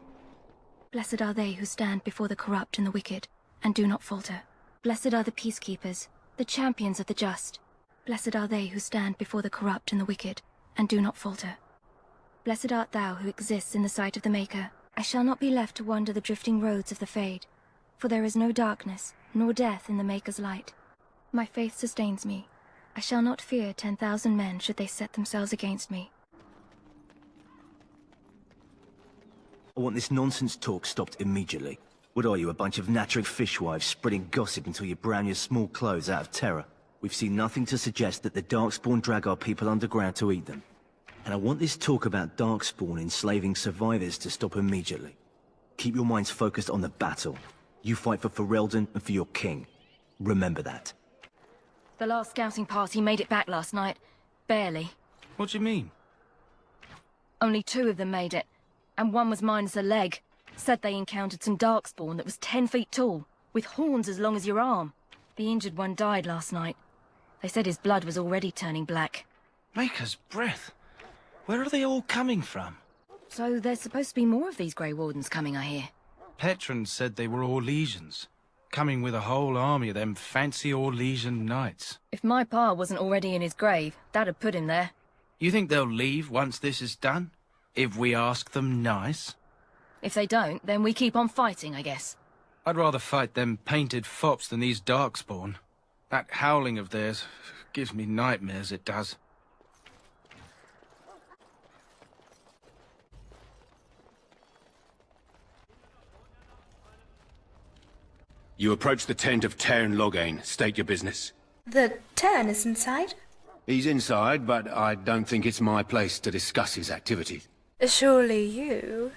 Blessed are they who stand before the corrupt and the wicked, and do not falter. Blessed are the peacekeepers, the champions of the just. Blessed are they who stand before the corrupt and the wicked, and do not falter. Blessed art thou who exists in the sight of the Maker. I shall not be left to wander the drifting roads of the Fade, for there is no darkness, nor death in the Maker's light. My faith sustains me. I shall not fear 10,000 men should they set themselves against me. I want this nonsense talk stopped immediately. What are you, a bunch of nattering fishwives spreading gossip until you brown your small clothes out of terror? We've seen nothing to suggest that the Darkspawn drag our people underground to eat them. And I want this talk about Darkspawn enslaving survivors to stop immediately. Keep your minds focused on the battle. You fight for Ferelden and for your king. Remember that. The last scouting party made it back last night. Barely. What do you mean? Only 2 of them made it, and one was minus a leg. Said they encountered some Darkspawn that was 10 feet tall, with horns as long as your arm. The injured one died last night. They said his blood was already turning black. Maker's breath. Where are they all coming from? So there's supposed to be more of these Grey Wardens coming, I hear. Petron said they were Orlesians, coming with a whole army of them fancy Orlesian knights. If my pa wasn't already in his grave, that'd put him there. You think they'll leave once this is done? If we ask them nice? If they don't, then we keep on fighting, I guess. I'd rather fight them painted fops than these Darkspawn. That howling of theirs gives me nightmares, it does. You approach the tent of Tairn Loghain. State your business. The Tairn is inside? He's inside, but I don't think it's my place to discuss his activities. Surely you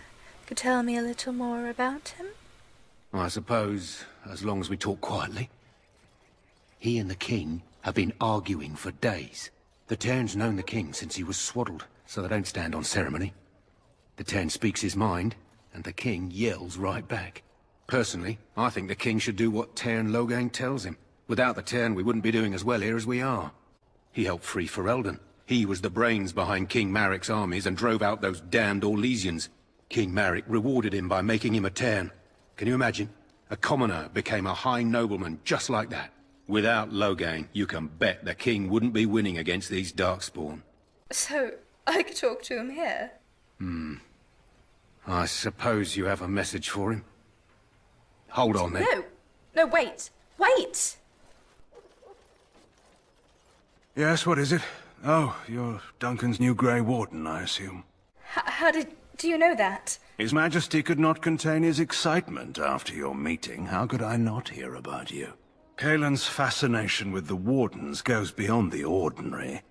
could tell me a little more about him? I suppose, as long as we talk quietly. He and the king have been arguing for days. The Tairn's known the king since he was swaddled, so they don't stand on ceremony. The Tairn speaks his mind, and the king yells right back. Personally, I think the king should do what Tairn Loghain tells him. Without the Tairn, we wouldn't be doing as well here as we are. He helped free Ferelden. He was the brains behind King Maric's armies and drove out those damned Orlesians. King Maric rewarded him by making him a Tairn. Can you imagine? A commoner became a high nobleman just like that. Without Loghain, you can bet the king wouldn't be winning against these Darkspawn. So, I could talk to him here? I suppose you have a message for him. Hold on then. No, wait! Wait! Yes, what is it? Oh, you're Duncan's new Grey Warden, I assume. How do you know that? His Majesty could not contain his excitement after your meeting. How could I not hear about you? Cailan's fascination with the Wardens goes beyond the ordinary.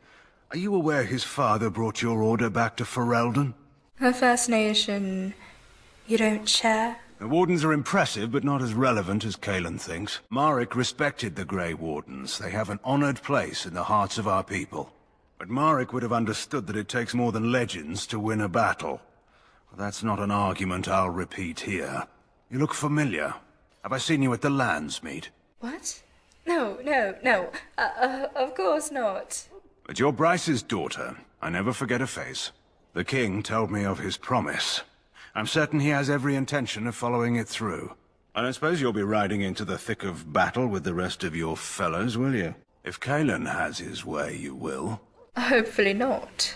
Are you aware his father brought your order back to Ferelden? A fascination you don't share? The Wardens are impressive, but not as relevant as Cailan thinks. Maric respected the Grey Wardens. They have an honored place in the hearts of our people. But Maric would have understood that it takes more than legends to win a battle. Well, that's not an argument I'll repeat here. You look familiar. Have I seen you at the Lands meet? What? No. Of course not. But you're Bryce's daughter. I never forget a face. The king told me of his promise. I'm certain he has every intention of following it through. I don't suppose you'll be riding into the thick of battle with the rest of your fellows, will you? If Cailan has his way, you will. Hopefully not.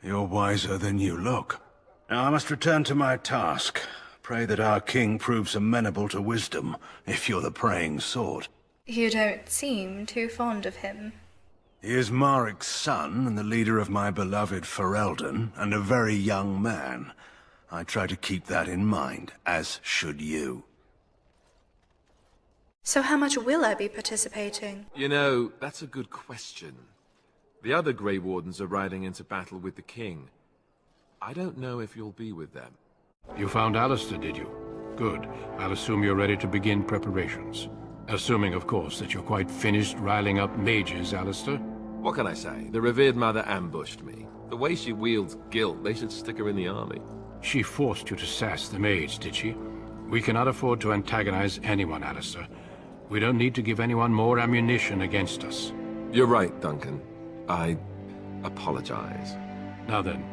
You're wiser than you look. Now I must return to my task. Pray that our king proves amenable to wisdom, if you're the praying sort. You don't seem too fond of him. He is Maric's son, and the leader of my beloved Ferelden, and a very young man. I try to keep that in mind, as should you. So how much will I be participating? You know, that's a good question. The other Grey Wardens are riding into battle with the king. I don't know if you'll be with them. You found Alistair, did you? Good. I'll assume you're ready to begin preparations. Assuming, of course, that you're quite finished riling up mages, Alistair. What can I say? The revered mother ambushed me. The way she wields guilt, they should stick her in the army. She forced you to sass the mage, did she? We cannot afford to antagonize anyone, Alistair. We don't need to give anyone more ammunition against us. You're right, Duncan. I apologize. Now then,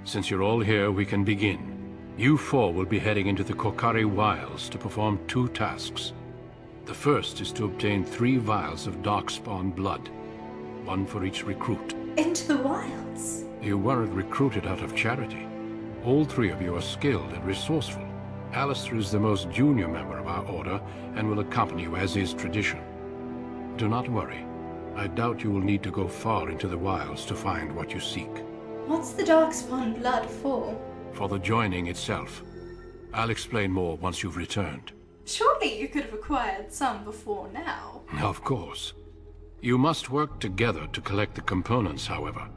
since you're all here, we can begin. You four will be heading into the Korcari Wilds to perform 2 tasks. The first is to obtain 3 vials of Darkspawn blood, 1 for each recruit. Into the wilds? You weren't recruited out of charity. All 3 of you are skilled and resourceful. Alistair is the most junior member of our order and will accompany you as is tradition. Do not worry. I doubt you will need to go far into the wilds to find what you seek. What's the Darkspawn blood for? For the joining itself. I'll explain more once you've returned. Surely you could have acquired some before now. Of course. You must work together to collect the components, however.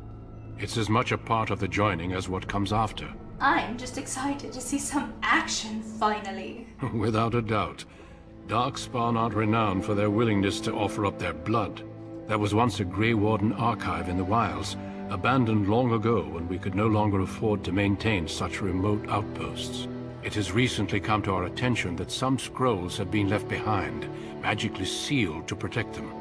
It's as much a part of the joining as what comes after. I'm just excited to see some action, finally. Without a doubt. Darkspawn aren't renowned for their willingness to offer up their blood. There was once a Grey Warden archive in the wilds, abandoned long ago when we could no longer afford to maintain such remote outposts. It has recently come to our attention that some scrolls have been left behind, magically sealed to protect them.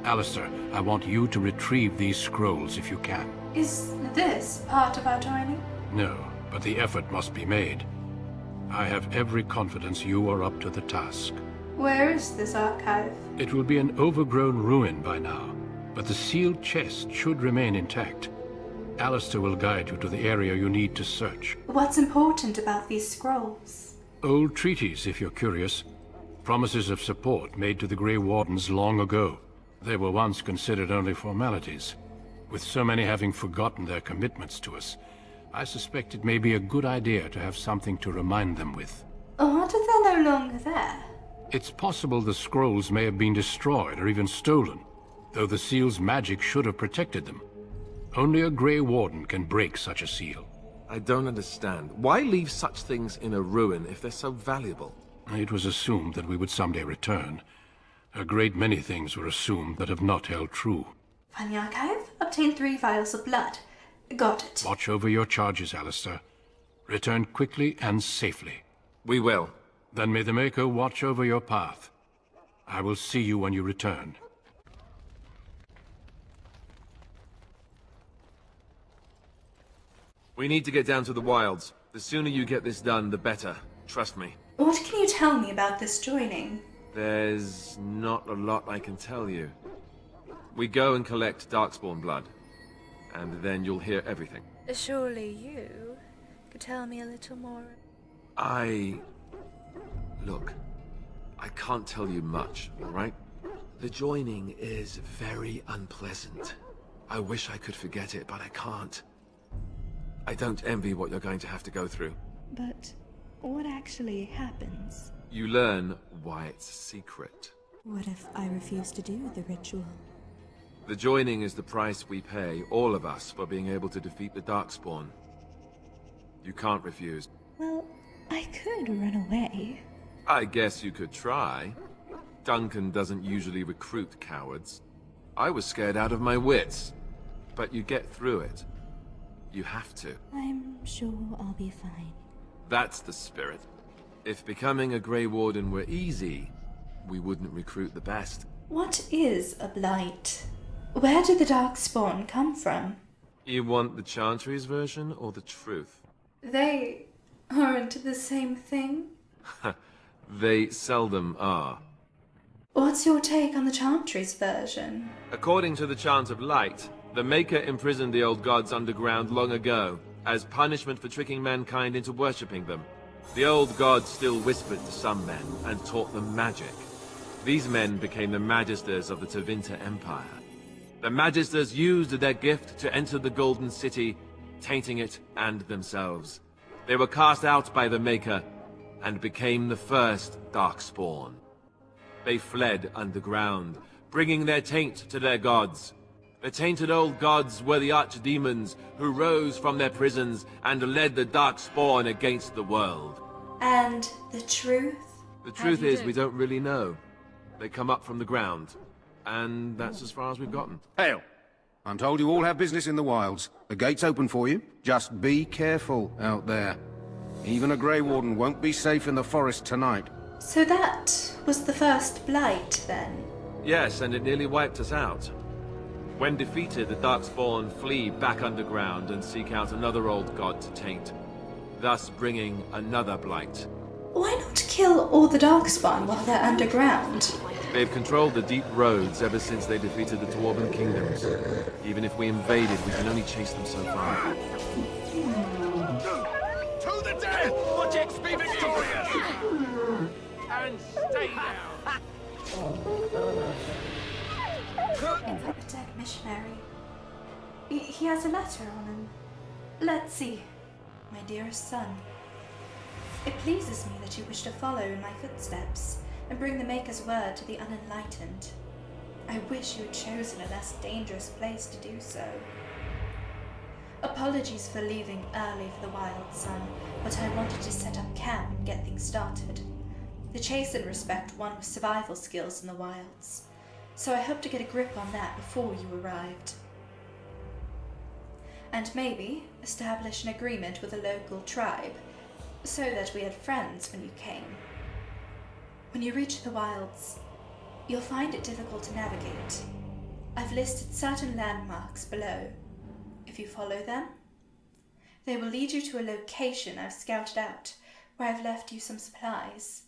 Alistair, I want you to retrieve these scrolls if you can. Is this part of our joining? No, but the effort must be made. I have every confidence you are up to the task. Where is this archive? It will be an overgrown ruin by now, but the sealed chest should remain intact. Alistair will guide you to the area you need to search. What's important about these scrolls? Old treaties, if you're curious. Promises of support made to the Grey Wardens long ago. They were once considered only formalities. With so many having forgotten their commitments to us, I suspect it may be a good idea to have something to remind them with. What if they're no longer there? It's possible the scrolls may have been destroyed or even stolen, though the seal's magic should have protected them. Only a Grey Warden can break such a seal. I don't understand. Why leave such things in a ruin if they're so valuable? It was assumed that we would someday return. A great many things were assumed that have not held true. Find the archive, obtain 3 vials of blood. Got it. Watch over your charges, Alistair. Return quickly and safely. We will. Then may the Maker watch over your path. I will see you when you return. We need to get down to the wilds. The sooner you get this done, the better. Trust me. What can you tell me about this joining? There's not a lot I can tell you. We go and collect Darkspawn blood, and then you'll hear everything. Surely you could tell me a little more. Look, I can't tell you much, all right? The joining is very unpleasant. I wish I could forget it, but I can't. I don't envy what you're going to have to go through. But what actually happens? You learn why it's a secret. What if I refuse to do the ritual? The joining is the price we pay, all of us, for being able to defeat the Darkspawn. You can't refuse. Well, I could run away. I guess you could try. Duncan doesn't usually recruit cowards. I was scared out of my wits. But you get through it. You have to. I'm sure I'll be fine. That's the spirit. If becoming a Grey Warden were easy, we wouldn't recruit the best. What is a blight? Where did the Darkspawn come from? You want the Chantry's version or the truth? They aren't the same thing? They seldom are. What's your take on the Chantry's version? According to the Chant of Light, the Maker imprisoned the old gods underground long ago, as punishment for tricking mankind into worshipping them. The old gods still whispered to some men, and taught them magic. These men became the Magisters of the Tevinter Empire. The Magisters used their gift to enter the Golden City, tainting it and themselves. They were cast out by the Maker, and became the first Darkspawn. They fled underground, bringing their taint to their gods. The tainted old gods were the archdemons who rose from their prisons and led the Darkspawn against the world. And the truth? The truth is, we don't really know. They come up from the ground, and that's as far as we've gotten. Hail! I'm told you all have business in the wilds. The gate's open for you. Just be careful out there. Even a Grey Warden won't be safe in the forest tonight. So that was the first blight, then? Yes, and it nearly wiped us out. When defeated, the Darkspawn flee back underground and seek out another old god to taint, thus bringing another blight. Why not kill all the Darkspawn while they're underground? They've controlled the deep roads ever since they defeated the Dwarven kingdoms. Even if we invaded, we can only chase them so far. To the death! What XP victorious! And stay down! It's a dead missionary. He has a letter on him. Let's see. My dearest son. It pleases me that you wish to follow in my footsteps and bring the Maker's word to the unenlightened. I wish you had chosen a less dangerous place to do so. Apologies for leaving early for the Wild, son, but I wanted to set up camp and get things started. The chase and respect one with survival skills in the wilds, so I hope to get a grip on that before you arrived. And maybe establish an agreement with a local tribe, so that we had friends when you came. When you reach the wilds, you'll find it difficult to navigate. I've listed certain landmarks below. If you follow them, they will lead you to a location I've scouted out, where I've left you some supplies.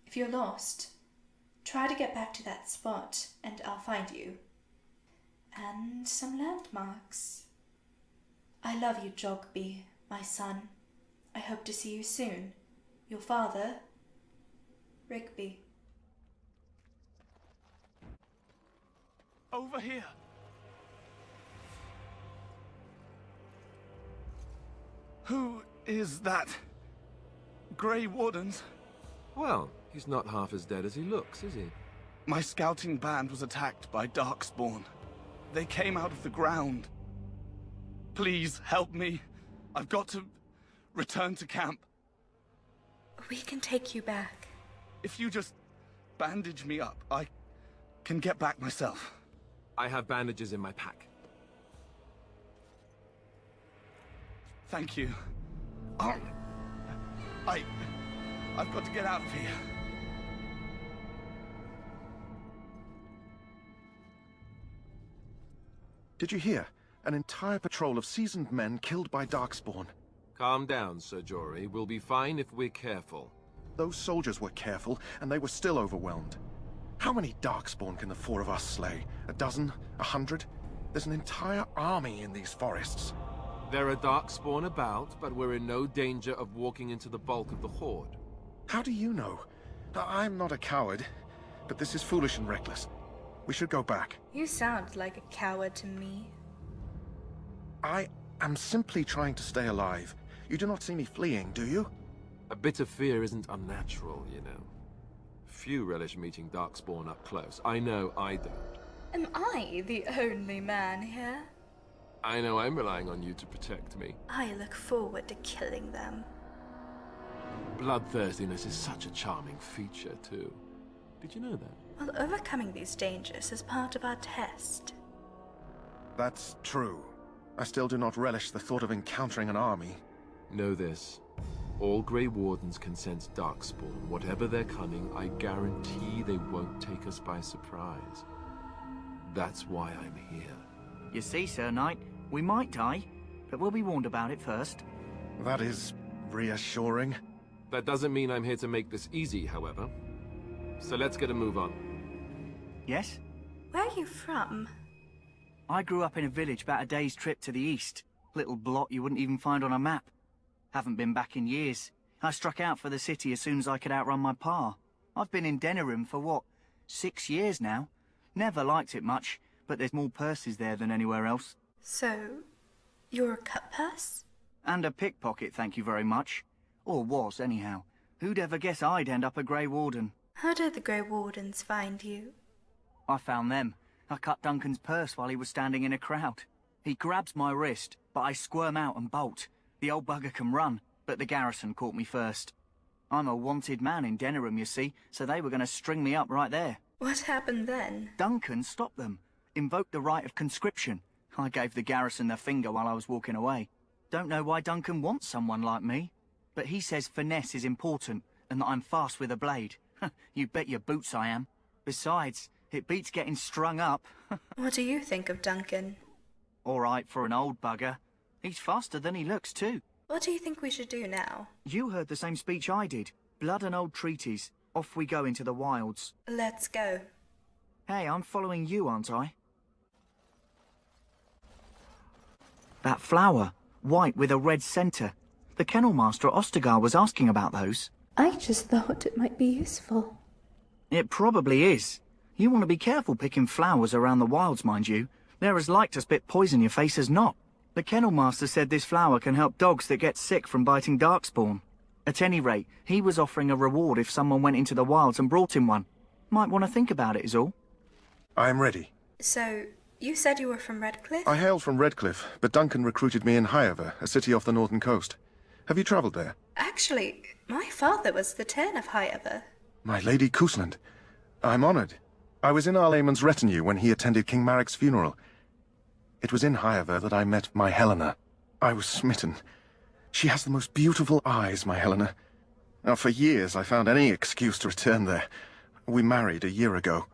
If you're lost, try to get back to that spot, and I'll find you. And some landmarks. I love you, Jogby, my son. I hope to see you soon. Your father, Rigby. Over here. Who is that? Grey Wardens? Well, he's not half as dead as he looks, is he? My scouting band was attacked by Darkspawn. They came out of the ground. Please help me. I've got to return to camp. We can take you back. If you just bandage me up, I can get back myself. I have bandages in my pack. Thank you. I've got to get out of here. Did you hear? An entire patrol of seasoned men killed by Darkspawn. Calm down, Ser Jory. We'll be fine if we're careful. Those soldiers were careful, and they were still overwhelmed. How many Darkspawn can the four of us slay? A dozen? 100? There's an entire army in these forests. There are Darkspawn about, but we're in no danger of walking into the bulk of the Horde. How do you know? I'm not a coward, but this is foolish and reckless. We should go back. You sound like a coward to me. I am simply trying to stay alive. You do not see me fleeing, do you? A bit of fear isn't unnatural, you know. Few relish meeting Darkspawn up close. I know I don't. Am I the only man here? I know I'm relying on you to protect me. I look forward to killing them. Bloodthirstiness is such a charming feature, too. Did you know that? Well, overcoming these dangers is part of our test. That's true. I still do not relish the thought of encountering an army. Know this. All Grey Wardens can sense Darkspawn. Whatever their cunning, I guarantee they won't take us by surprise. That's why I'm here. You see, Sir Knight, we might die, but we'll be warned about it first. That is reassuring. That doesn't mean I'm here to make this easy, however. So let's get a move on. Yes? Where are you from? I grew up in a village about a day's trip to the east. Little blot you wouldn't even find on a map. Haven't been back in years. I struck out for the city as soon as I could outrun my pa. I've been in Denerim for what, 6 years now? Never liked it much, but there's more purses there than anywhere else. So, you're a cutpurse? And a pickpocket, thank you very much. Or was, anyhow. Who'd ever guess I'd end up a Grey Warden? How did the Grey Wardens find you? I found them. I cut Duncan's purse while he was standing in a crowd. He grabs my wrist, but I squirm out and bolt. The old bugger can run, but the garrison caught me first. I'm a wanted man in Denerim, you see, so they were going to string me up right there. What happened then? Duncan stopped them. Invoked the right of conscription. I gave the garrison the finger while I was walking away. Don't know why Duncan wants someone like me, but he says finesse is important and that I'm fast with a blade. You bet your boots I am. Besides, it beats getting strung up. What do you think of Duncan? All right for an old bugger. He's faster than he looks, too. What do you think we should do now? You heard the same speech I did. Blood and old treaties. Off we go into the wilds. Let's go. Hey, I'm following you, aren't I? That flower. White with a red centre. The kennel master at Ostagar was asking about those. I just thought it might be useful. It probably is. You want to be careful picking flowers around the wilds, mind you. They're as like to spit poison in your face as not. The kennel master said this flower can help dogs that get sick from biting Darkspawn. At any rate, he was offering a reward if someone went into the wilds and brought him one. Might want to think about it is all. I am ready. So, you said you were from Redcliffe? I hail from Redcliffe, but Duncan recruited me in Highever, a city off the northern coast. Have you travelled there? Actually, my father was the Tairn of Highever. My Lady Cousland. I'm honoured. I was in Arlayman's retinue when he attended King Maric's funeral. It was in Highever that I met my Helena. I was smitten. She has the most beautiful eyes, my Helena. Now, for years I found any excuse to return there. We married a year ago.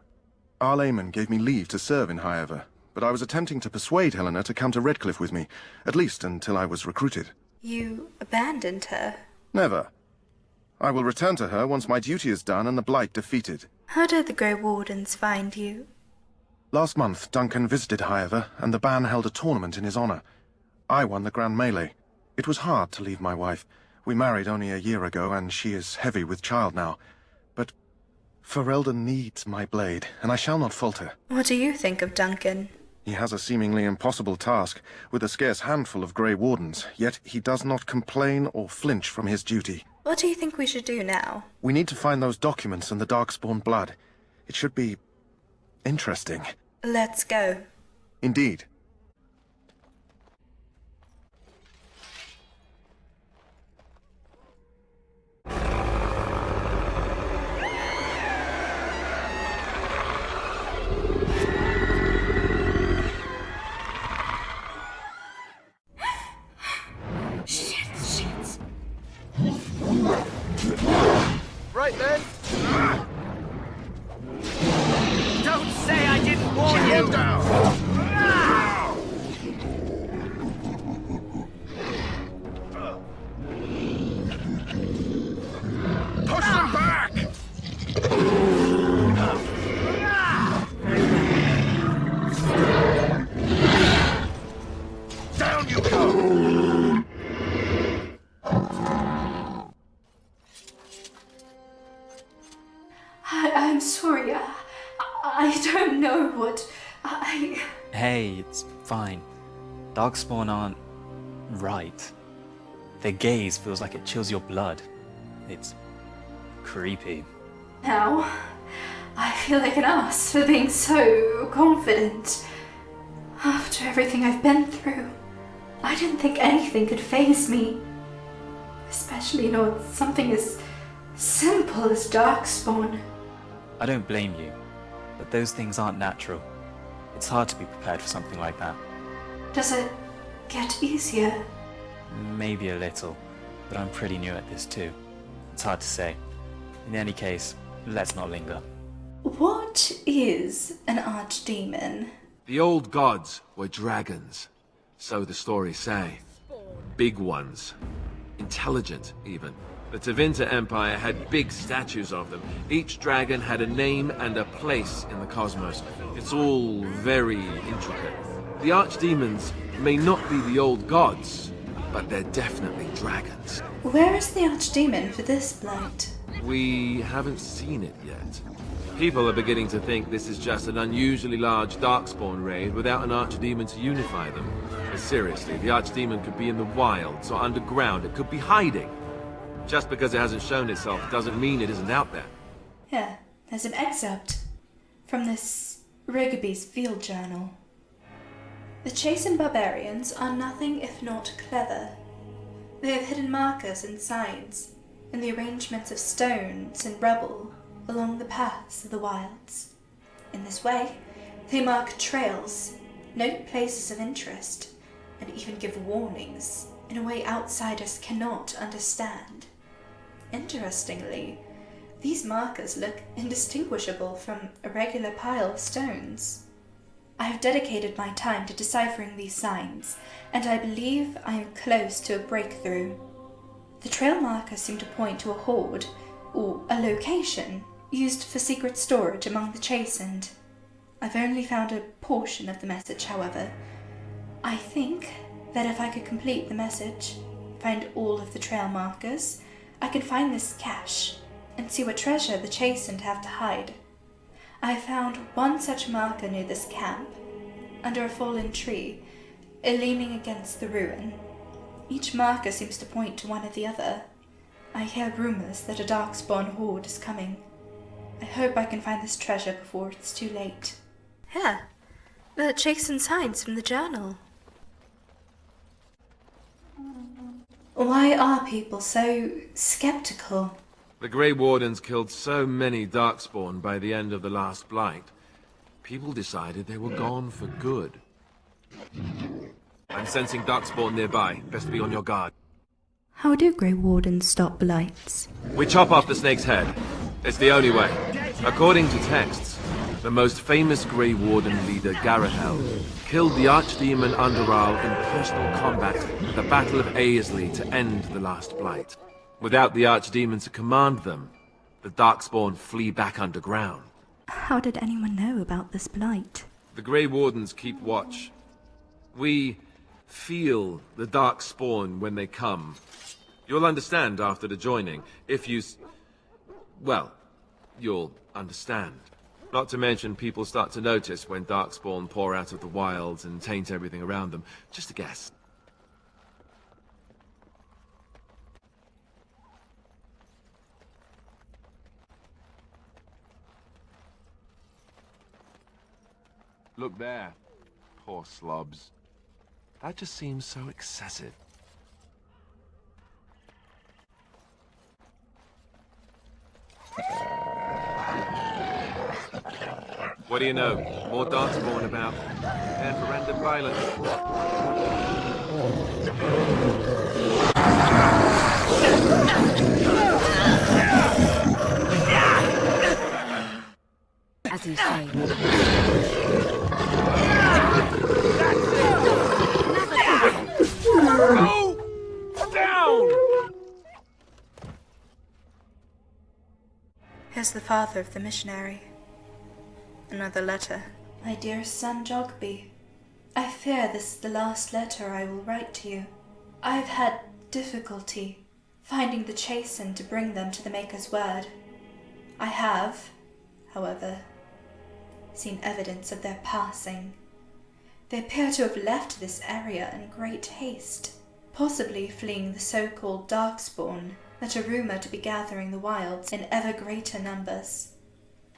Arlayman gave me leave to serve in Highever, but I was attempting to persuade Helena to come to Redcliffe with me, at least until I was recruited. You abandoned her? Never. I will return to her once my duty is done and the blight defeated. How did the Grey Wardens find you? Last month, Duncan visited Highever, and the band held a tournament in his honour. I won the Grand Melee. It was hard to leave my wife. We married only a year ago, and she is heavy with child now. But Ferelden needs my blade, and I shall not falter. What do you think of Duncan? He has a seemingly impossible task, with a scarce handful of Grey Wardens, yet he does not complain or flinch from his duty. What do you think we should do now? We need to find those documents and the Darkspawn blood. It should be interesting. Let's go. Indeed. Right then. Don't say I didn't warn you! Down. Push them back! Down you go! I'm sorry. I don't know what I... Hey, it's fine. Darkspawn aren't right. Their gaze feels like it chills your blood. It's creepy. Now, I feel like an ass for being so confident. After everything I've been through, I didn't think anything could faze me. Especially, something as simple as Darkspawn. I don't blame you, but those things aren't natural. It's hard to be prepared for something like that. Does it get easier? Maybe a little, but I'm pretty new at this too. It's hard to say. In any case, let's not linger. What is an archdemon? The old gods were dragons, so the stories say. Big ones. Intelligent, even. The Tevinter Empire had big statues of them. Each dragon had a name and a place in the cosmos. It's all very intricate. The archdemons may not be the old gods, but they're definitely dragons. Where is the archdemon for this blight? We haven't seen it yet. People are beginning to think this is just an unusually large Darkspawn raid without an archdemon to unify them. But seriously, the archdemon could be in the wilds or underground. It could be hiding. Just because it hasn't shown itself doesn't mean it isn't out there. Yeah, there's an excerpt from this Rigby's field journal. The chastened barbarians are nothing if not clever. They have hidden markers and signs in the arrangements of stones and rubble along the paths of the wilds. In this way, they mark trails, note places of interest, and even give warnings in a way outsiders cannot understand. Interestingly, these markers look indistinguishable from a regular pile of stones. I have dedicated my time to deciphering these signs, and I believe I am close to a breakthrough. The trail markers seem to point to a hoard, or a location, used for secret storage among the chastened. I've only found a portion of the message, however. I think that if I could complete the message, find all of the trail markers, I could find this cache and see what treasure the chastened have to hide. I found one such marker near this camp, under a fallen tree, leaning against the ruin. Each marker seems to point to one or the other. I hear rumors that a Darkspawn horde is coming. I hope I can find this treasure before it's too late. Yeah, the chastened signs from the journal. Why are people so skeptical? The Grey Wardens killed so many Darkspawn by the end of the last blight. People decided they were gone for good. I'm sensing Darkspawn nearby. Best be on your guard. How do Grey Wardens stop blights? We chop off the snake's head. It's the only way. According to texts, the most famous Grey Warden leader, Garahel, killed the Archdemon Underal in personal combat at the Battle of Aveline to end the last blight. Without the Archdemon to command them, the Darkspawn flee back underground. How did anyone know about this blight? The Grey Wardens keep watch. We feel the Darkspawn when they come. You'll understand after the joining, if you... well, you'll understand. Not to mention people start to notice when Darkspawn pour out of the wilds and taint everything around them. Just a guess. Look there. Poor slobs. That just seems so excessive. What do you know? More Darkspawn about. Prepare for random violence. As you say. Go down! Here's the father of the missionary. Another letter. My dearest son Jogby, I fear this is the last letter I will write to you. I have had difficulty finding the chastened to bring them to the Maker's word. I have, however, seen evidence of their passing. They appear to have left this area in great haste, possibly fleeing the so-called Darkspawn that are rumoured to be gathering the wilds in ever greater numbers.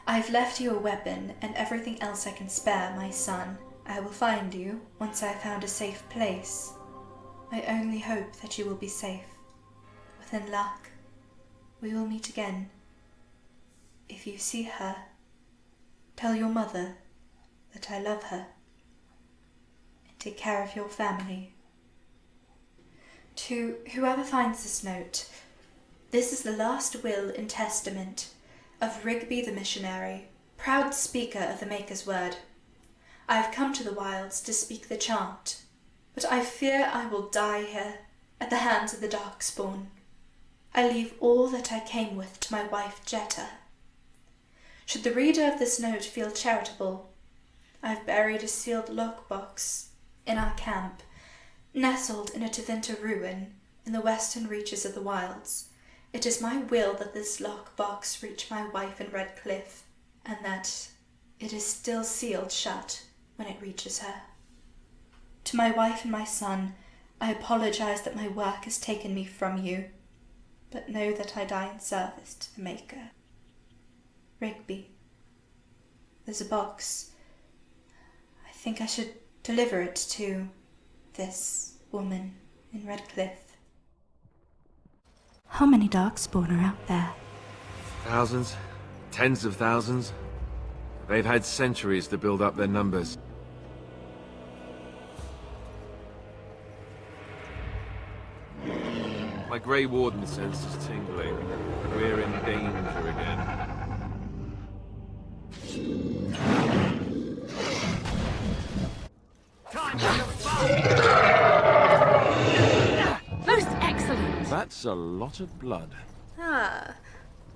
I have left you a weapon and everything else I can spare, my son. I will find you once I have found a safe place. I only hope that you will be safe. Within luck, we will meet again. If you see her, tell your mother that I love her. And take care of your family. To whoever finds this note, this is the last will and testament of Rigby the missionary, proud speaker of the Maker's word. I have come to the wilds to speak the chant, but I fear I will die here at the hands of the Darkspawn. I leave all that I came with to my wife Jetta. Should the reader of this note feel charitable, I have buried a sealed lockbox in our camp, nestled in a Tevinter ruin in the western reaches of the wilds. It is my will that this lockbox reach my wife in Redcliffe, and that it is still sealed shut when it reaches her. To my wife and my son, I apologize that my work has taken me from you, but know that I die in service to the Maker. Rigby. There's a box. I think I should deliver it to this woman in Redcliffe. How many Darkspawn are out there? Thousands. Tens of thousands. They've had centuries to build up their numbers. My Grey Warden sense is tingling. We're in danger again. Most excellent! That's a lot of blood. Ah,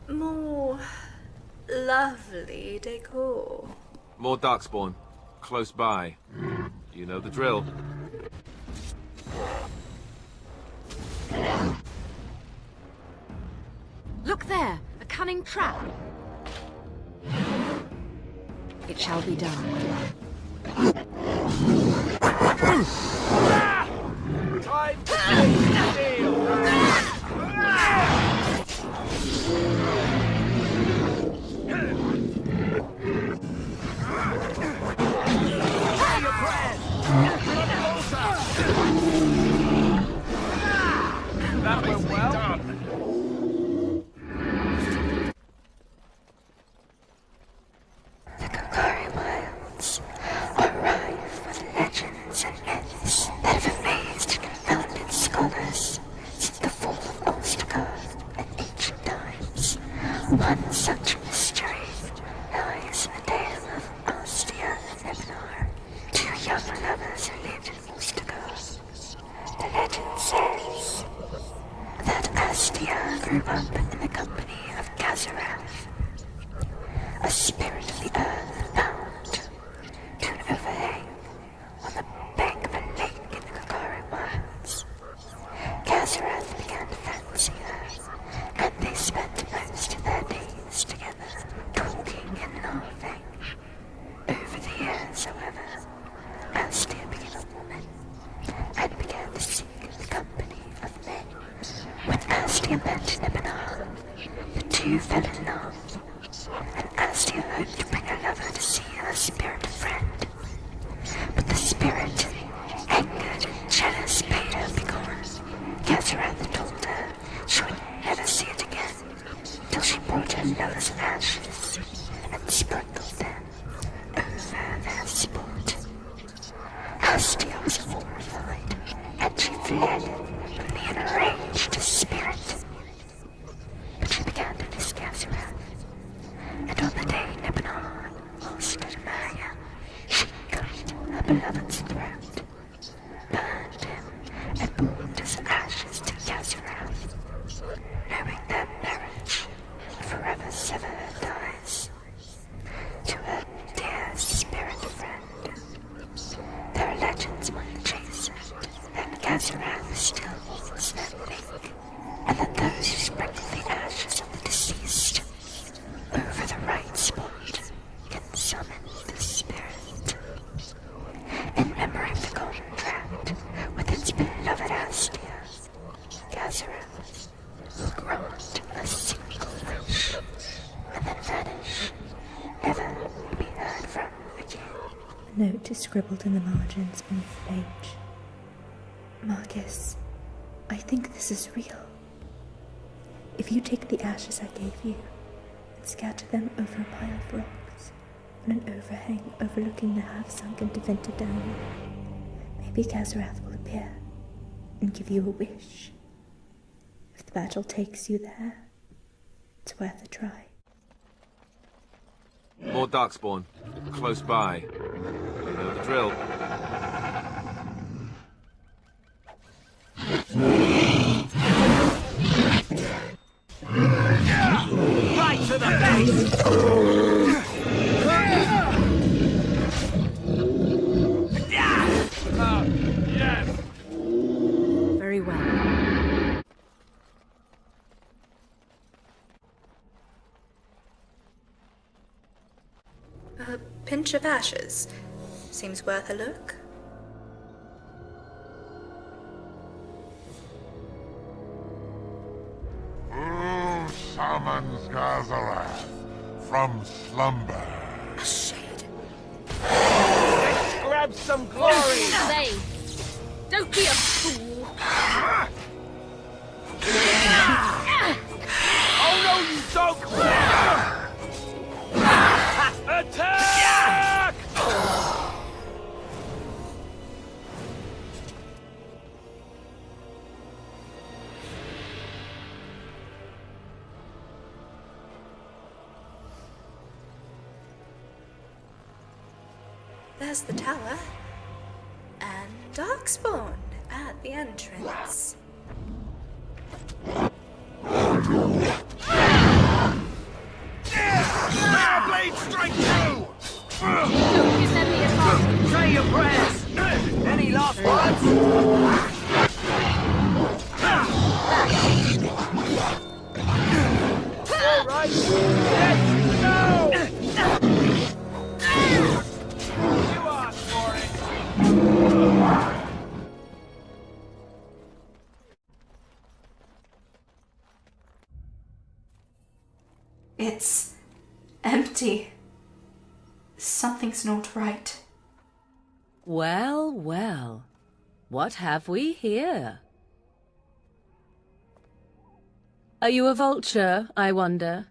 more lovely decor. More Darkspawn. Close by. You know the drill. Look there! A cunning trap! It shall be done. Time to steal! One such mystery lies in the tale of Alistair and Aveline, two young lovers who lived in Ostagar. The legend says that Alistair grew up in the company of Gazarath, a spirit of the earth bound to an overhang on the bank of a lake in the Korcari Wilds. Gazarath began to fancy her, and they spent most of their days together, talking and laughing. Over the years, however, Alistair became a woman, and began to seek the company of men. When Alistair met Nebenar, the two fell in love, and Alistair hoped to bring her lover to see her spirit friend. But the spirit, angered and jealous, bade her begone. Gazarath told her she would never see it again, till she brought her loads of ashes and sprinkled them over their spot. Alistair was horrified, and she fled from the enraged spirit. But she began to miss Gazarath, and on the day Nebenar asked her to marry her, she cut her beloved's throat, burned him, and brought his ashes to Gazarath, knowing their marriage would forever sever her ties to her dear spirit friend. There are legends among the chasers that Gazarath still holds their link, and that those who sprinkle the ashes of the deceased over the right spot can summon the spirit. In memory of the contract with its beloved Alistair, Gazarath will grant a single wish, and then vanish, never to be heard from again. A note is scribbled in the margins beneath the page. Marcus, I think this is real. If you take the ashes I gave you and scatter them over a pile of rocks on an overhang overlooking the half-sunken Daveth down, maybe Gazarath will appear and give you a wish. If the battle takes you there, it's worth a try. More Darkspawn, close by. You know the drill. Right to the face! Yes! Very well. A pinch of ashes. Seems worth a look. Who summons Gazarath from slumber? A shade. Let's grab some glory! Say, don't be a fool! Oh no, you don't! Attack! There's the tower. And Darkspawn at the entrance. Blade straight through! Don't give them the advantage. Say your prayers! Any last words? All right, let's go! You asked for it! It's empty. Something's not right. Well, well. What have we here? Are you a vulture, I wonder?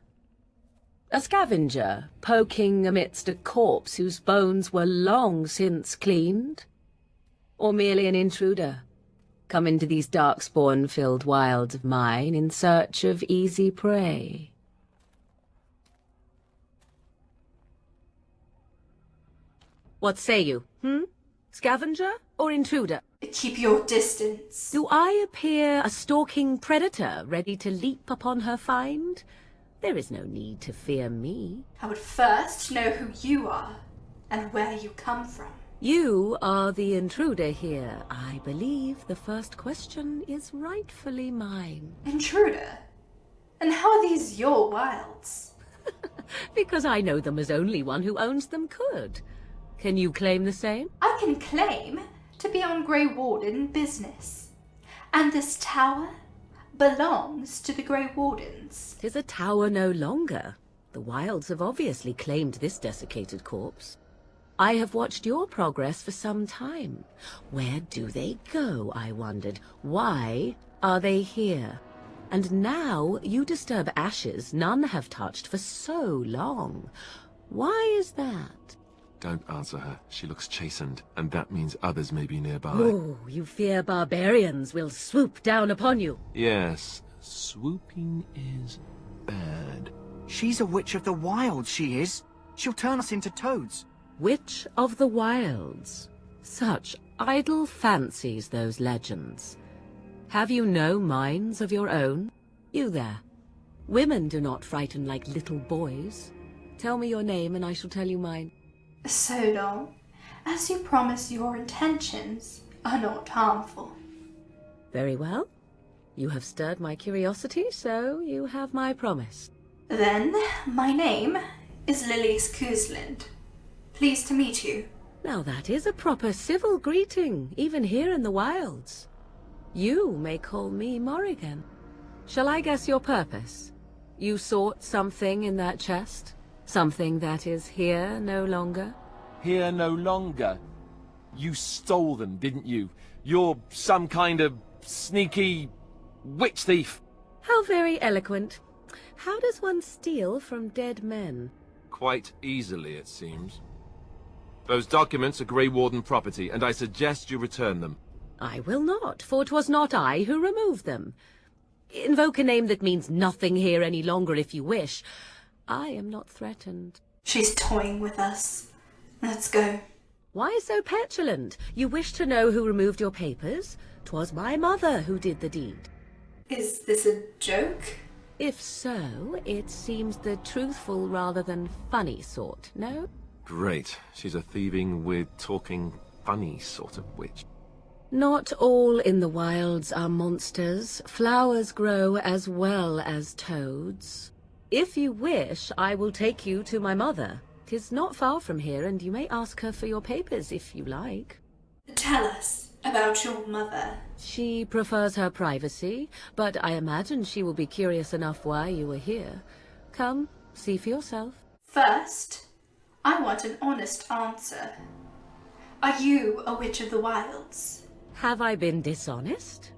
A scavenger, poking amidst a corpse whose bones were long since cleaned? Or merely an intruder, come into these darkspawn-filled wilds of mine in search of easy prey? What say you, Scavenger or intruder? Keep your distance. Do I appear a stalking predator ready to leap upon her find? There is no need to fear me. I would first know who you are and where you come from. You are the intruder here. I believe the first question is rightfully mine. Intruder? And how are these your wilds? Because I know them as only one who owns them could. Can you claim the same? I can claim to be on Grey Warden business. And this tower belongs to the Grey Wardens. 'Tis a tower no longer. The Wilds have obviously claimed this desiccated corpse. I have watched your progress for some time. Where do they go, I wondered? Why are they here? And now you disturb ashes none have touched for so long. Why is that? Don't answer her. She looks chastened, and that means others may be nearby. Oh, you fear barbarians will swoop down upon you. Yes, swooping is bad. She's a witch of the wilds, she is. She'll turn us into toads. Witch of the Wilds. Such idle fancies, those legends. Have you no minds of your own? You there. Women do not frighten like little boys. Tell me your name and I shall tell you mine. So long as you promise your intentions are not harmful. Very well. You have stirred my curiosity, so you have my promise. Then, my name is Lilias Cousland. Pleased to meet you. Now that is a proper civil greeting, even here in the wilds. You may call me Morrigan. Shall I guess your purpose? You sought something in that chest? Something that is here no longer? Here no longer? You stole them, didn't you? You're some kind of sneaky witch thief. How very eloquent. How does one steal from dead men? Quite easily, it seems. Those documents are Grey Warden property, and I suggest you return them. I will not, for 'twas not I who removed them. Invoke a name that means nothing here any longer if you wish. I am not threatened. She's toying with us. Let's go. Why so petulant? You wish to know who removed your papers? 'Twas my mother who did the deed. Is this a joke? If so, it seems the truthful rather than funny sort, no? Great. She's a thieving, weird, talking, funny sort of witch. Not all in the wilds are monsters. Flowers grow as well as toads. If you wish, I will take you to my mother. 'Tis not far from here, and you may ask her for your papers if you like. Tell us about your mother. She prefers her privacy, but I imagine she will be curious enough why you are here. Come, see for yourself. First, I want an honest answer. Are you a witch of the wilds? Have I been dishonest?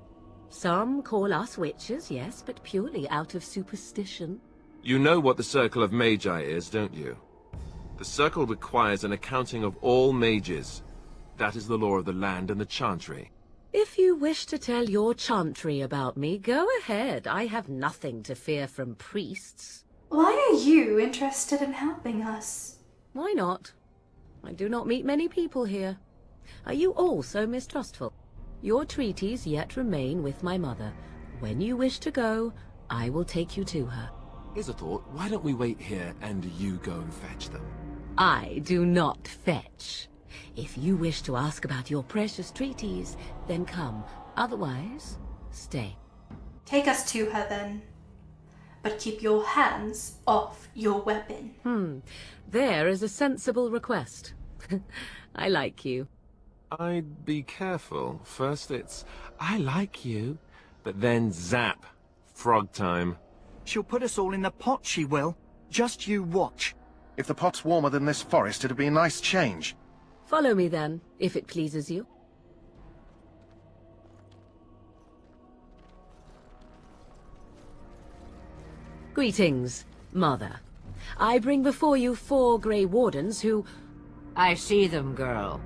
Some call us witches, yes, but purely out of superstition. You know what the Circle of Magi is, don't you? The Circle requires an accounting of all mages. That is the law of the land and the Chantry. If you wish to tell your chantry about me, go ahead. I have nothing to fear from priests. Why are you interested in helping us? Why not? I do not meet many people here. Are you all so mistrustful? Your treaties yet remain with my mother. When you wish to go, I will take you to her. Here's a thought. Why don't we wait here and you go and fetch them? I do not fetch. If you wish to ask about your precious treaties, then come. Otherwise, stay. Take us to her then. But keep your hands off your weapon. There is a sensible request. I like you. I'd be careful. First it's, I like you, but then zap. Frog time. She'll put us all in the pot, she will. Just you watch. If the pot's warmer than this forest, it'd be a nice change. Follow me then, if it pleases you. Greetings, Mother. I bring before you 4 Grey Wardens who... I see them, girl.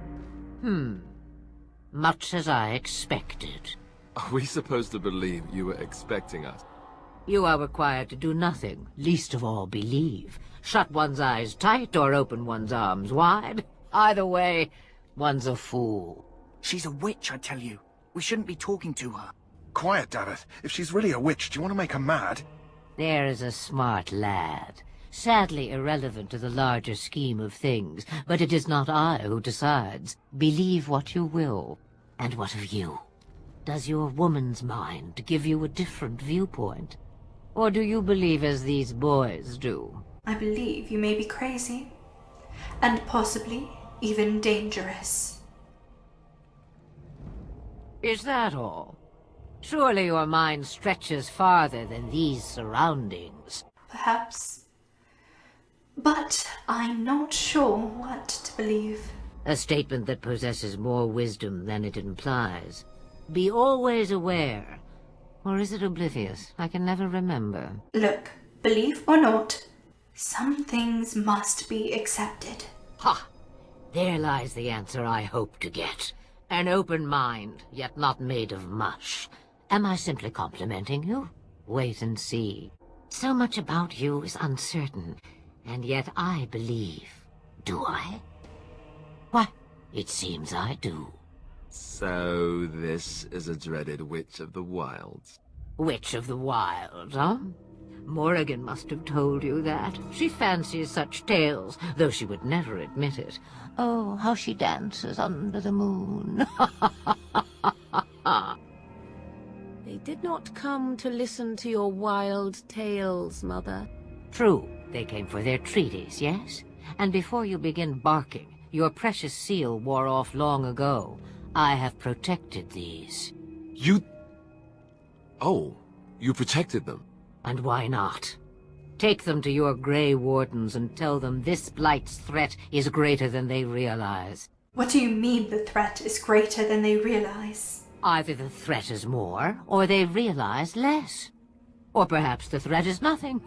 Much as I expected. Are we supposed to believe you were expecting us? You are required to do nothing, least of all believe. Shut one's eyes tight or open one's arms wide. Either way, one's a fool. She's a witch, I tell you. We shouldn't be talking to her. Quiet, Daveth. If she's really a witch, do you want to make her mad? There is a smart lad. Sadly irrelevant to the larger scheme of things, but it is not I who decides. Believe what you will. And what of you? Does your woman's mind give you a different viewpoint? Or do you believe as these boys do? I believe you may be crazy. And possibly even dangerous. Is that all? Surely your mind stretches farther than these surroundings. Perhaps. But I'm not sure what to believe. A statement that possesses more wisdom than it implies. Be always aware. Or is it oblivious? I can never remember. Look, believe or not, some things must be accepted. Ha! There lies the answer I hope to get. An open mind, yet not made of mush. Am I simply complimenting you? Wait and see. So much about you is uncertain, and yet I believe. Do I? Why, it seems I do. So this is a dreaded Witch of the Wilds. Witch of the Wilds, huh? Morrigan must have told you that. She fancies such tales, though she would never admit it. Oh, how she dances under the moon. They did not come to listen to your wild tales, Mother. True, they came for their treaties, yes? And before you begin barking, your precious seal wore off long ago. I have protected these. You... Oh, you protected them? And why not? Take them to your Grey Wardens and tell them this blight's threat is greater than they realize. What do you mean the threat is greater than they realize? Either the threat is more, or they realize less. Or perhaps the threat is nothing.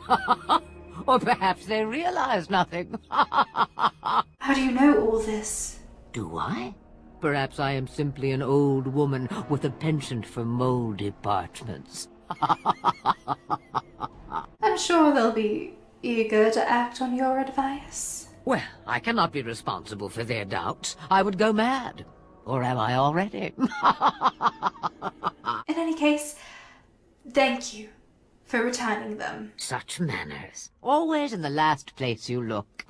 Or perhaps they realize nothing. How do you know all this? Do I? Perhaps I am simply an old woman with a penchant for moldy parchments. I'm sure they'll be eager to act on your advice. Well, I cannot be responsible for their doubts. I would go mad. Or am I already? In any case, thank you for returning them. Such manners. Always in the last place you look.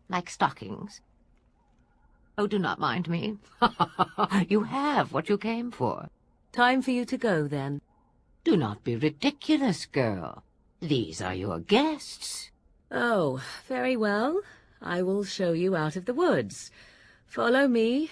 Like stockings. Oh, do not mind me. You have what you came for. Time for you to go, then. Do not be ridiculous, girl. These are your guests. Oh, very well. I will show you out of the woods. Follow me,